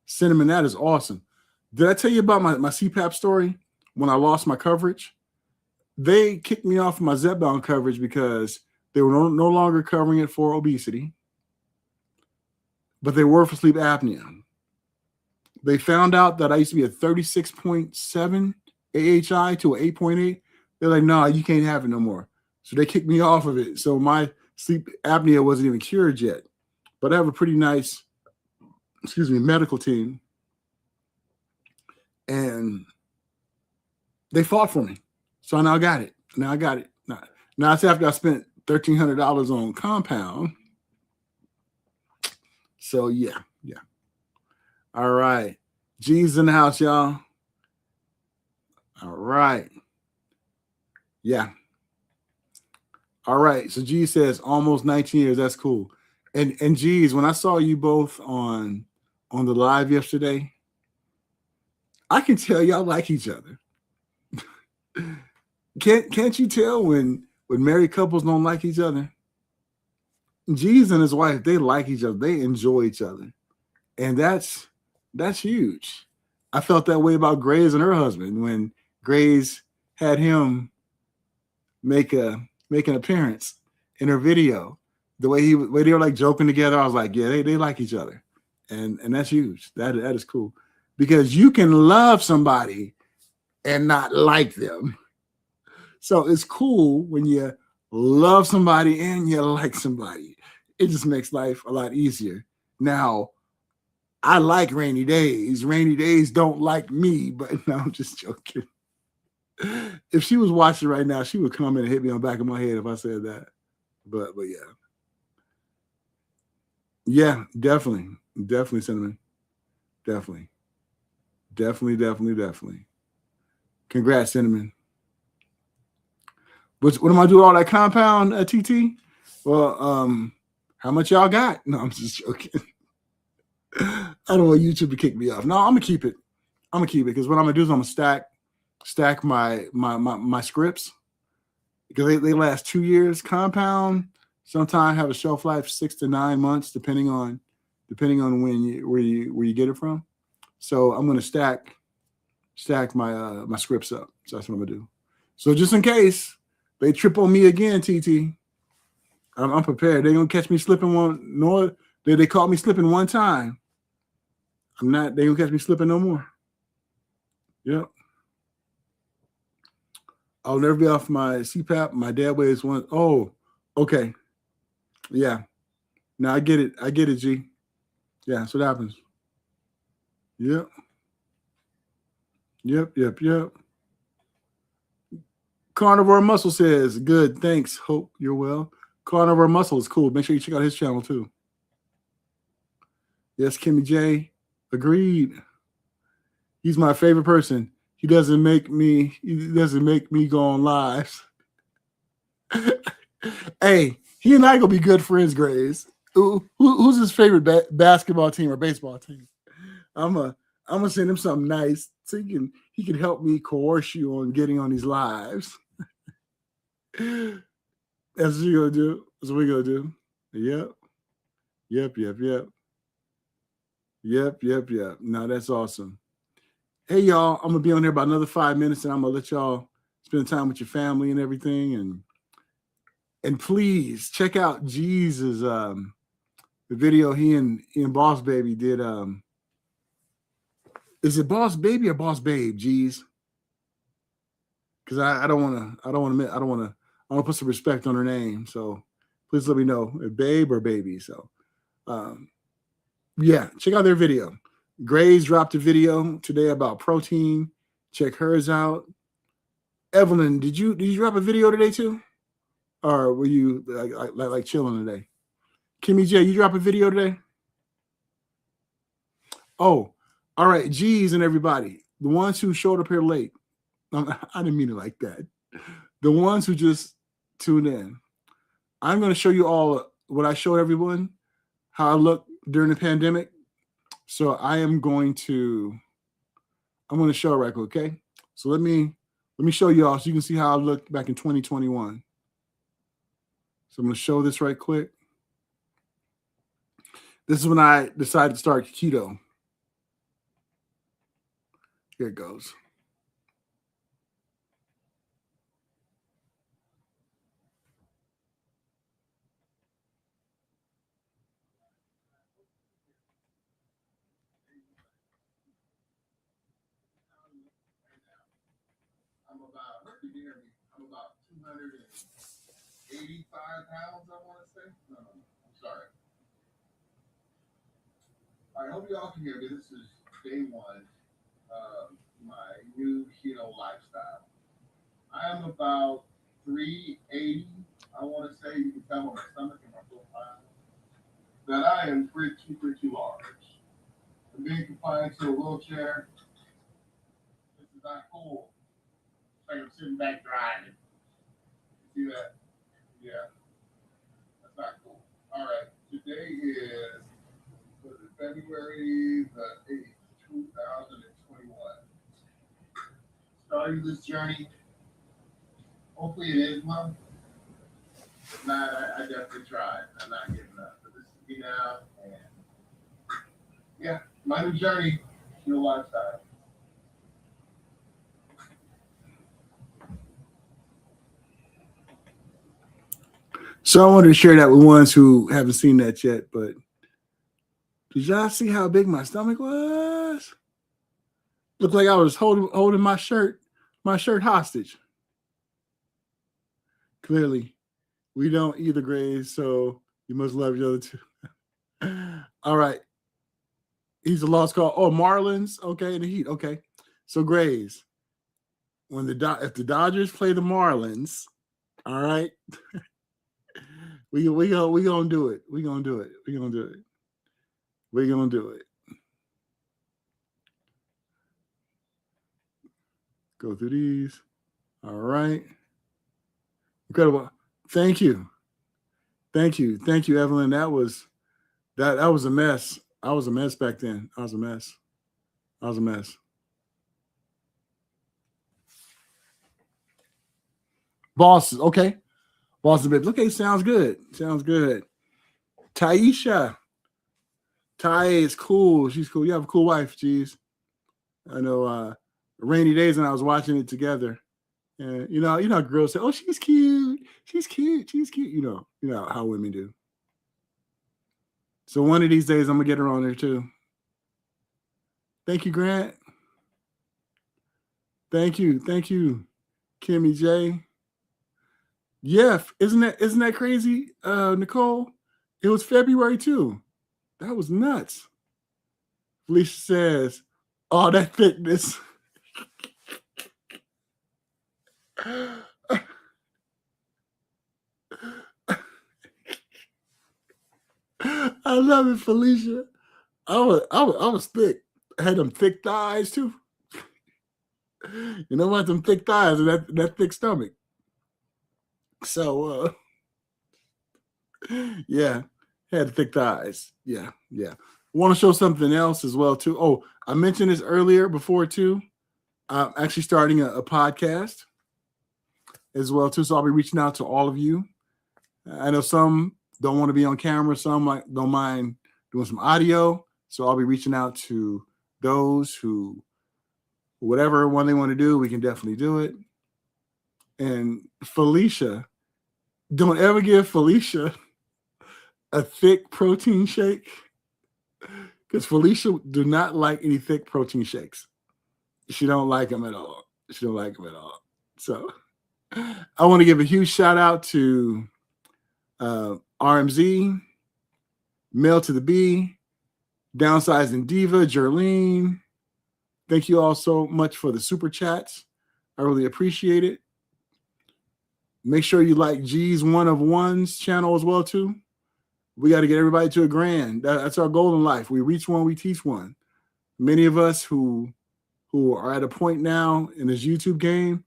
Cinnamon, that is awesome. Did I tell you about my CPAP story when I lost my coverage? They kicked me off my Zepbound coverage because they were no longer covering it for obesity, but they were for sleep apnea. They found out that I used to be a 36.7 AHI to an 8.8. They're like, no, you can't have it no more. So they kicked me off of it. So my sleep apnea wasn't even cured yet. But I have a pretty nice, medical team. And they fought for me. So now I got it. Now it's after I spent $1,300 on compound. So yeah. All right. G's in the house, y'all. All right. Yeah. All right. So G says almost 19 years. That's cool. And G's, when I saw you both on the live yesterday, I can tell y'all like each other. Can't you tell when married couples don't like each other? G's and his wife, they like each other. They enjoy each other. And that's huge. I felt that way about Grace and her husband when Grace had him make an appearance in her video. The way they were like joking together, I was like, yeah, they like each other. And that's huge. That is cool. Because you can love somebody and not like them. So it's cool when you love somebody and you like somebody. It just makes life a lot easier. Now, I like rainy days. Rainy days don't like me, but no, I'm just joking. If she was watching right now, she would come in and hit me on the back of my head if I said that. But yeah. Yeah, definitely. Definitely, Cinnamon. Definitely. Congrats, Cinnamon. What am I doing all that compound, TT? Well, how much y'all got? No, I'm just joking. I don't want YouTube to kick me off. No, I'm gonna keep it. Because what I'm gonna do is I'm gonna stack my scripts because they last 2 years. Compound sometimes have a shelf life 6 to 9 months, depending on where you get it from. So I'm gonna stack my scripts up. So that's what I'm gonna do. So just in case they trip on me again, TT, I'm prepared. They gonna catch me slipping one. Nor they caught me slipping one time. They gonna catch me slipping no more. Yep. I'll never be off my CPAP. My dad weighs one. Oh, okay. Yeah. Now I get it, G. Yeah, that's what happens. Yep. Carnivore Muscle says, good, thanks. Hope you're well. Carnivore Muscle is cool. Make sure you check out his channel too. Yes, Kimmy J. Agreed. He's my favorite person. He doesn't make me go on lives. Hey, he and I gonna be good friends, Grace. Who's his favorite basketball team or baseball team? I'm gonna send him something nice so he can help me coerce you on getting on these lives. That's what you gonna do. That's what we gonna do. Yep. No, that's awesome. Hey y'all, I'm gonna be on here about another 5 minutes, and I'm gonna let y'all spend time with your family and everything. And please check out Jesus the video he and Boss Baby did. Is it Boss Baby or Boss Babe? Jeez, because I don't want to put some respect on her name. So please let me know if Babe or Baby. So yeah, check out their video. Grace dropped a video today about protein. Check hers out. Evelyn, did you drop a video today too, or were you like chilling today? Kimmy J, you drop a video today? Oh, all right. G's and everybody, the ones who showed up here late. I didn't mean it like that. The ones who just tuned in. I'm going to show you all what I showed everyone, how I look during the pandemic. So I'm going to show it right quick, okay? So let me show you all so you can see how I looked back in 2021. So I'm going to show this right quick. This is when I decided to start keto. Here it goes. I'm about 285 pounds, I want to say. No, I'm sorry. All right, I hope you all can hear me. This is day one of my new keto lifestyle. I am about 380, I want to say. You can tell on my stomach and my profile that I am pretty large. I'm being confined to a wheelchair. This is not cool. It's like I'm sitting back driving. You see that? Yeah. That's not cool. All right. Today is February the 8th, 2021. Starting this journey. Hopefully it is one. If not, I definitely tried. I'm not giving up. But this is me now. And yeah, my new journey, your lifestyle. So I wanted to share that with ones who haven't seen that yet, but did y'all see how big my stomach was? Looked like I was holding my shirt hostage. Clearly, we don't either, Grace, so you must love the other two. All right. He's a lost call. Oh, Marlins. Okay, in the Heat. Okay. So, Grace, if the Dodgers play the Marlins, all right, we gonna do it. We're gonna do it. Go through these. All right. Incredible. Thank you, Evelyn. That was a mess. I was a mess back then. I was a mess. Bosses, okay. Bosses, baby. Okay, sounds good. Taisha. Ty is cool. She's cool. You have a cool wife, geez. I know rainy days when I was watching it together. And you know how girls say, oh, she's cute. You know how women do. So one of these days I'm gonna get her on there too. Thank you, Grant. Thank you, Kimmy J. Yeah, isn't that crazy, Nicole? It was February too. That was nuts. Felicia says, "Oh, that thickness." I love it, Felicia. I was thick. I had them thick thighs too. You know what? Them thick thighs and that thick stomach. So yeah. Had thick thighs. Yeah. Want to show something else as well too. Oh, I mentioned this earlier before too. I'm actually starting a podcast as well too. So I'll be reaching out to all of you. I know some don't want to be on camera. Some don't mind doing some audio. So I'll be reaching out to those who, whatever one they want to do, we can definitely do it. And Felicia, don't ever give Felicia a thick protein shake, because Felicia do not like any thick protein shakes. She don't like them at all. So I want to give a huge shout out to RMZ, Mel to the B, Downsizing Diva, Jerlene. Thank you all so much for the super chats. I really appreciate it. Make sure you like G's One of One's channel as well too. We got to get everybody to a grand. That's our goal in life. We reach one, we teach one. Many of us who are at a point now in this YouTube game,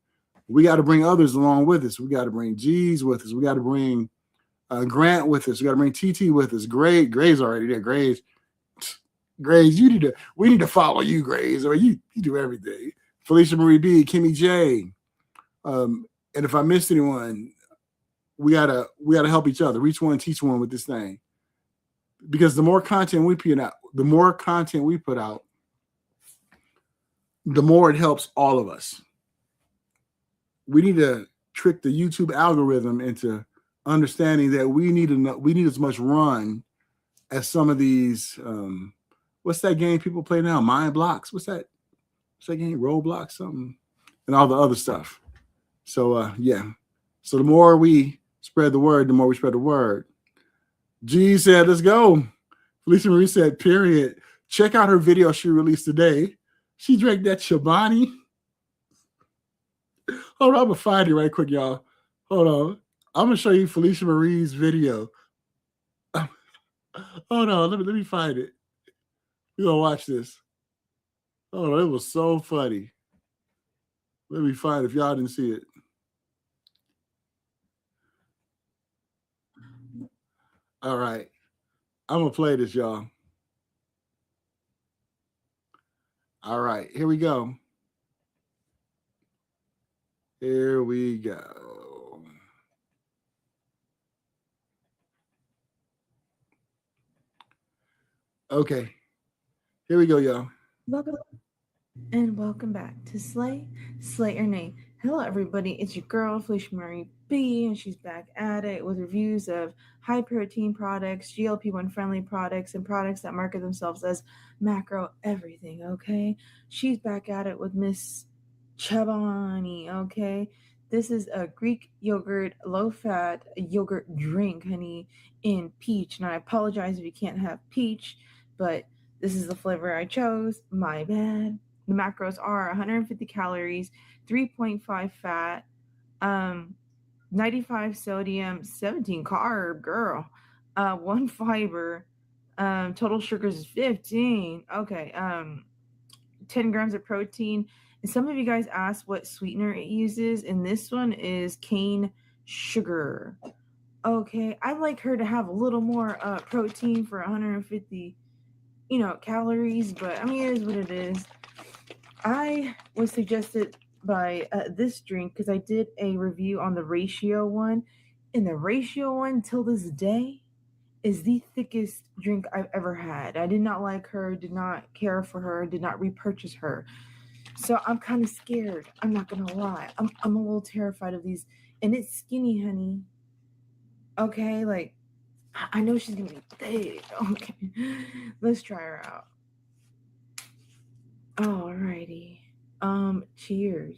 we got to bring others along with us. We got to bring G's with us. We got to bring Grant with us. We got to bring TT with us. Gray's already there. Gray's, we need to follow you, Grays, or you do everything. Felicia Marie B, Kimmy J. And if I missed anyone, we gotta help each other. Reach one, teach one with this thing. Because the more content we put out, the more it helps all of us. We need to trick the YouTube algorithm into understanding that we need as much run as some of these. What's that game people play now? Mind Blocks. What's that game? Roblox, something, and all the other stuff. So yeah. So the more we spread the word, the more we spread the word. G said, let's go. Felicia Marie said, period. Check out her video she released today. She drank that Chobani. Hold on, I'm going to find it right quick, y'all. Hold on. I'm going to show you Felicia Marie's video. Hold on, let me find it. We're going to watch this. Oh, it was so funny. Let me find it if y'all didn't see it. All right. I'm going to play this, y'all. All right. Here we go. Here we go. Okay. Here we go, y'all. Welcome back to Slay Your Name. Hello, everybody. It's your girl, Felicia Marie B, and she's back at it with reviews of high-protein products, GLP-1 friendly products, and products that market themselves as macro everything, okay? She's back at it with Miss Chobani, okay? This is a Greek yogurt, low-fat yogurt drink, honey, in peach. And I apologize if you can't have peach, but this is the flavor I chose. My bad. The macros are 150 calories, 3.5 fat, 95 sodium, 17 carb, girl, 1 fiber, total sugars is 15. Okay, 10 grams of protein. And some of you guys asked what sweetener it uses, and this one is cane sugar. Okay, I'd like her to have a little more protein for 150 calories, but I mean, it is what it is. I was suggested by this drink because I did a review on the ratio one, and the ratio one till this day is the thickest drink I've ever had. I did not like her, did not care for her, did not repurchase her. So I'm kind of scared. I'm not gonna lie. I'm a little terrified of these, and it's skinny, honey. Okay, like I know she's gonna be thick. Okay, let's try her out. Alrighty. Cheers.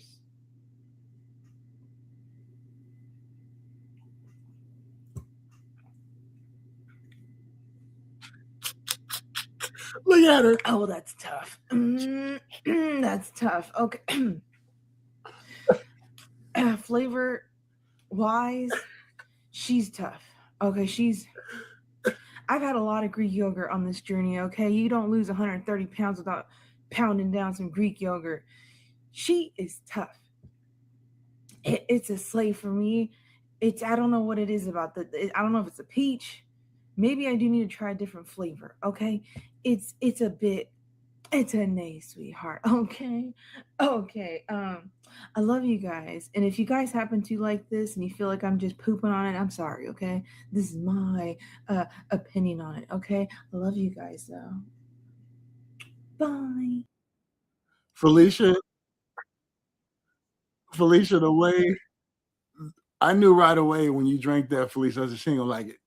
Look at her. Oh, that's tough. That's tough. Okay. Flavor wise, she's tough. Okay, I've had a lot of Greek yogurt on this journey, okay? You don't lose 130 pounds without pounding down some Greek yogurt. She is tough. It's a slay for me. I don't know what it is about I don't know if it's a peach. maybe I do need to try a different flavor. Okay, it's a nay, sweetheart. Okay. Okay. I love you guys. And if you guys happen to like this and you feel like I'm just pooping on it, I'm sorry, okay? This is my opinion on it, okay? I love you guys though. Bye. Felicia, the way I knew right away when you drank that, Felicia, I said, she ain't gonna like it.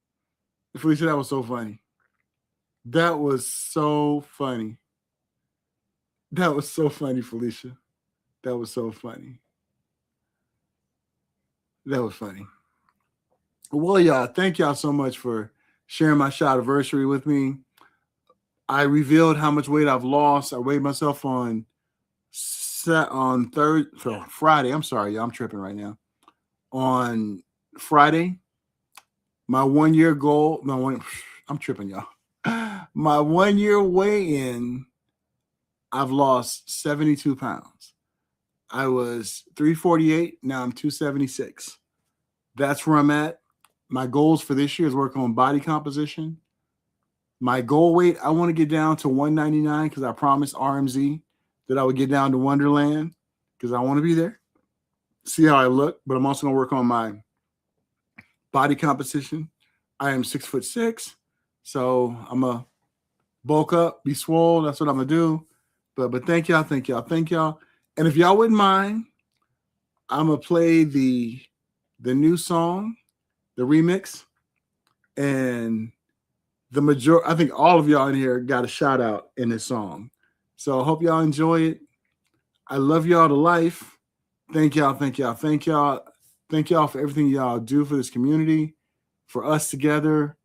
Felicia, that was so funny. That was so funny. That was so funny, Felicia. That was so funny. That was funny. Well, y'all, thank y'all so much for sharing my Shot-Aversary with me. I revealed how much weight I've lost. I weighed myself on Friday. I'm sorry, y'all. I'm tripping right now. On Friday, my 1 year goal. I'm tripping, y'all. My 1 year weigh-in, I've lost 72 pounds. I was 348. Now I'm 276. That's where I'm at. My goals for this year is working on body composition. My goal weight, I want to get down to 199 because I promised RMZ that I would get down to Wonderland because I want to be there. See how I look, but I'm also going to work on my body composition. I am 6'6", so I'm going to bulk up, be swole. That's what I'm going to do. But thank y'all. And if y'all wouldn't mind, I'm going to play the new song, the remix, and I think all of y'all in here got a shout out in this song. So I hope y'all enjoy it. I love y'all to life. Thank y'all for everything y'all do for this community, for us together.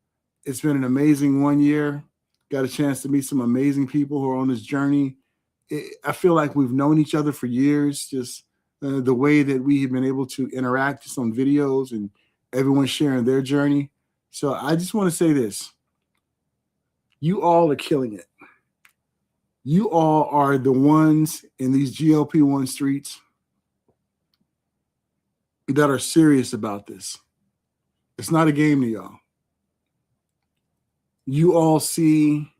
It's been an amazing 1 year. Got a chance to meet some amazing people who are on this journey. I feel like we've known each other for years, just the way that we have been able to interact just on videos and everyone sharing their journey. So I just want to say this. You all are killing it. You all are the ones in these GLP-1 streets that are serious about this. It's not a game to y'all. You all see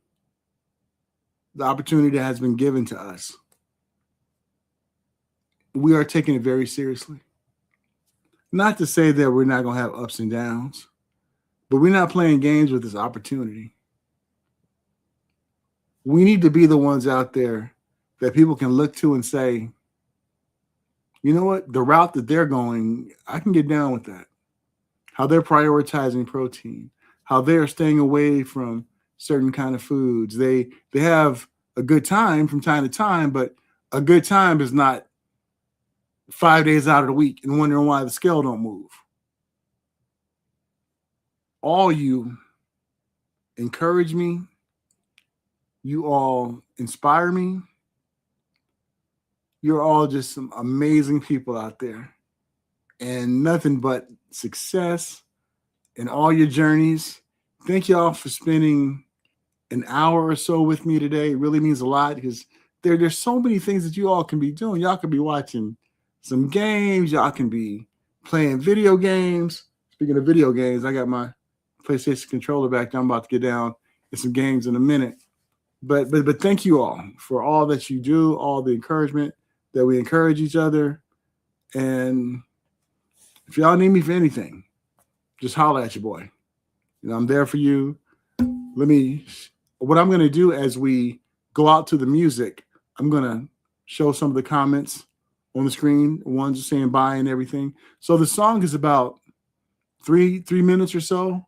the opportunity that has been given to us. We are taking it very seriously. Not to say that we're not going to have ups and downs, but we're not playing games with this opportunity. We need to be the ones out there that people can look to and say, you know what? The route that they're going, I can get down with that. How they're prioritizing protein, how they're staying away from certain kind of foods. They have a good time from time to time, but a good time is not 5 days out of the week and wondering why the scale don't move. All you encourage me. You all inspire me. You're all just some amazing people out there, and nothing but success in all your journeys. Thank y'all for spending an hour or so with me today. It really means a lot because there's so many things that you all can be doing. Y'all can be watching some games. Y'all can be playing video games. Speaking of video games, I got my PlayStation controller back there. I'm about to get down in some games in a minute. But thank you all for all that you do, all the encouragement that we encourage each other. And if y'all need me for anything, just holler at your boy. You know, I'm there for you. What I'm going to do as we go out to the music, I'm going to show some of the comments on the screen, ones saying bye and everything. So the song is about three minutes or so,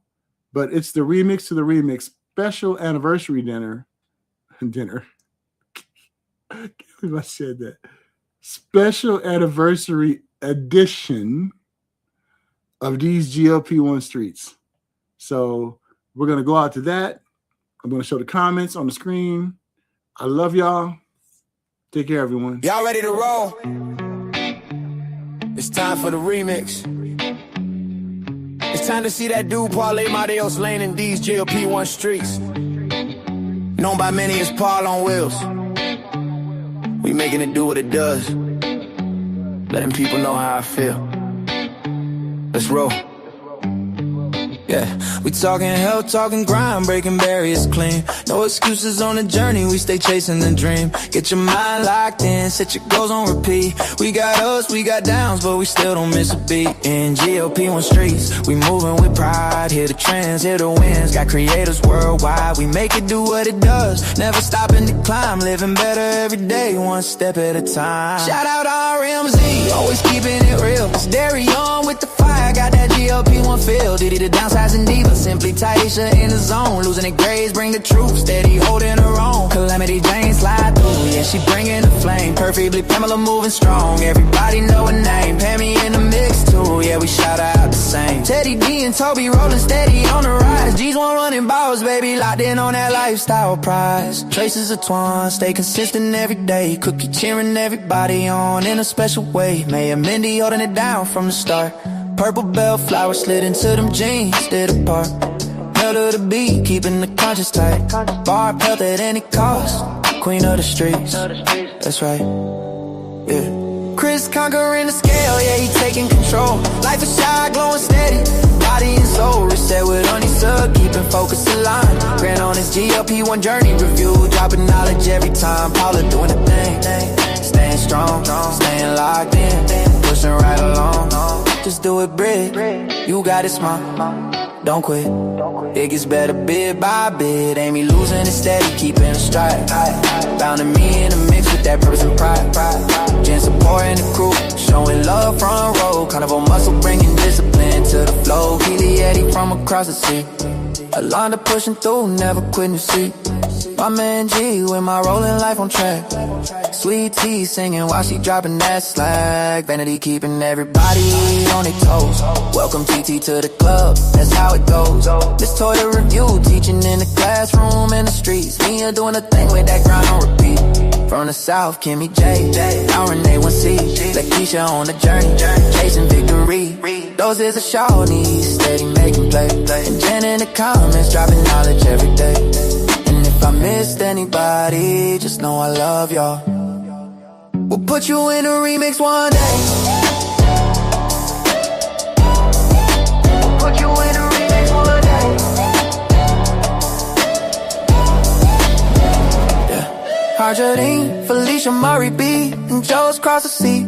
but it's the remix to the remix special anniversary dinner. I can't believe I said that. Special anniversary edition of these GLP-1 streets. So we're going to go out to that. I'm going to show the comments on the screen. I love y'all. Take care, everyone. Y'all ready to roll? It's time for the remix. It's time to see that dude parlay Amadeus lane in these GLP-1 streets. Known by many as Paul on wheels. We making it do what it does. Letting people know how I feel. Let's roll. Yeah, we talking health, talking grind, breaking barriers clean. No excuses on the journey, we stay chasing the dream. Get your mind locked in, set your goals on repeat. We got ups, we got downs, but we still don't miss a beat. In GLP-1 streets, we moving with pride. Hear the trends, hear the wins. Got creators worldwide, we make it do what it does. Never stopping to climb, living better every day, one step at a time. Shout out RMZ, always keeping it real. It's Dairy on with the fire, got that GLP-1 feel. Diddy the downsizing diva, simply Taisha in the zone. Losing the grades, bring the truth, steady holding her own. Calamity Jane slide through, yeah, she bringing the flame. Perfectly Pamela moving strong, everybody know her name. Pammy in the mix too, yeah, we shout out the same. Teddy D and Toby rolling steady on the rise. G's one running balls, baby, locked in on that lifestyle prize. Traces of twine, stay consistent every day. Cookie cheering everybody on in a special way. May and Mindy holding it down from the start. Purple bell flower slid into them jeans, did apart. Held to the beat, keeping the conscience tight. Bar pelt at any cost. Queen of the streets, that's right. Yeah. Chris conquering the scale, yeah, he taking control. Life is shy, glowing steady. Body and soul, reset with honey sub, keeping focus aligned. Ran on his GLP-1 journey review, dropping knowledge every time. Paula doing the thing, staying strong, staying locked in, pushing right along. Just do it, Brit. You got it, smart. Don't quit. It gets better bit by bit. Ain't me losing it steady, keeping a stride. Founding me in the mix with that purpose and pride. Jen supporting the crew, showing love front row. Carnival muscle bringing discipline to the flow. Keely Eddie from across the sea. Alonda pushing through, never quitting the seat. My man G with my rolling life on track. Sweet tea singing while she dropping that slack. Vanity keeping everybody on their toes. Welcome TT to the club, that's how it goes. This Toyota review, teaching in the classroom and the streets. Me are doing a thing with that grind on repeat. From the south, Kimmy J, now Renee 1C. Lakeisha on the journey, chasing victory. Those is a show knees, steady making play. And Jen in the comments, dropping knowledge every day. And if I missed anybody, just know I love y'all. We'll put you in a remix one day. We'll put you in a remix one day. Yeah. Arjadine, Felicia Murray B, and Joe's cross the sea.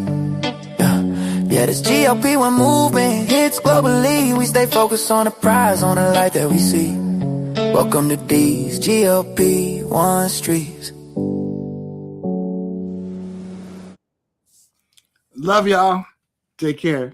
Yeah, this GLP-1 movement hits globally. We stay focused on the prize, on the light that we see. Welcome to these GLP-1 streets. Love y'all. Take care.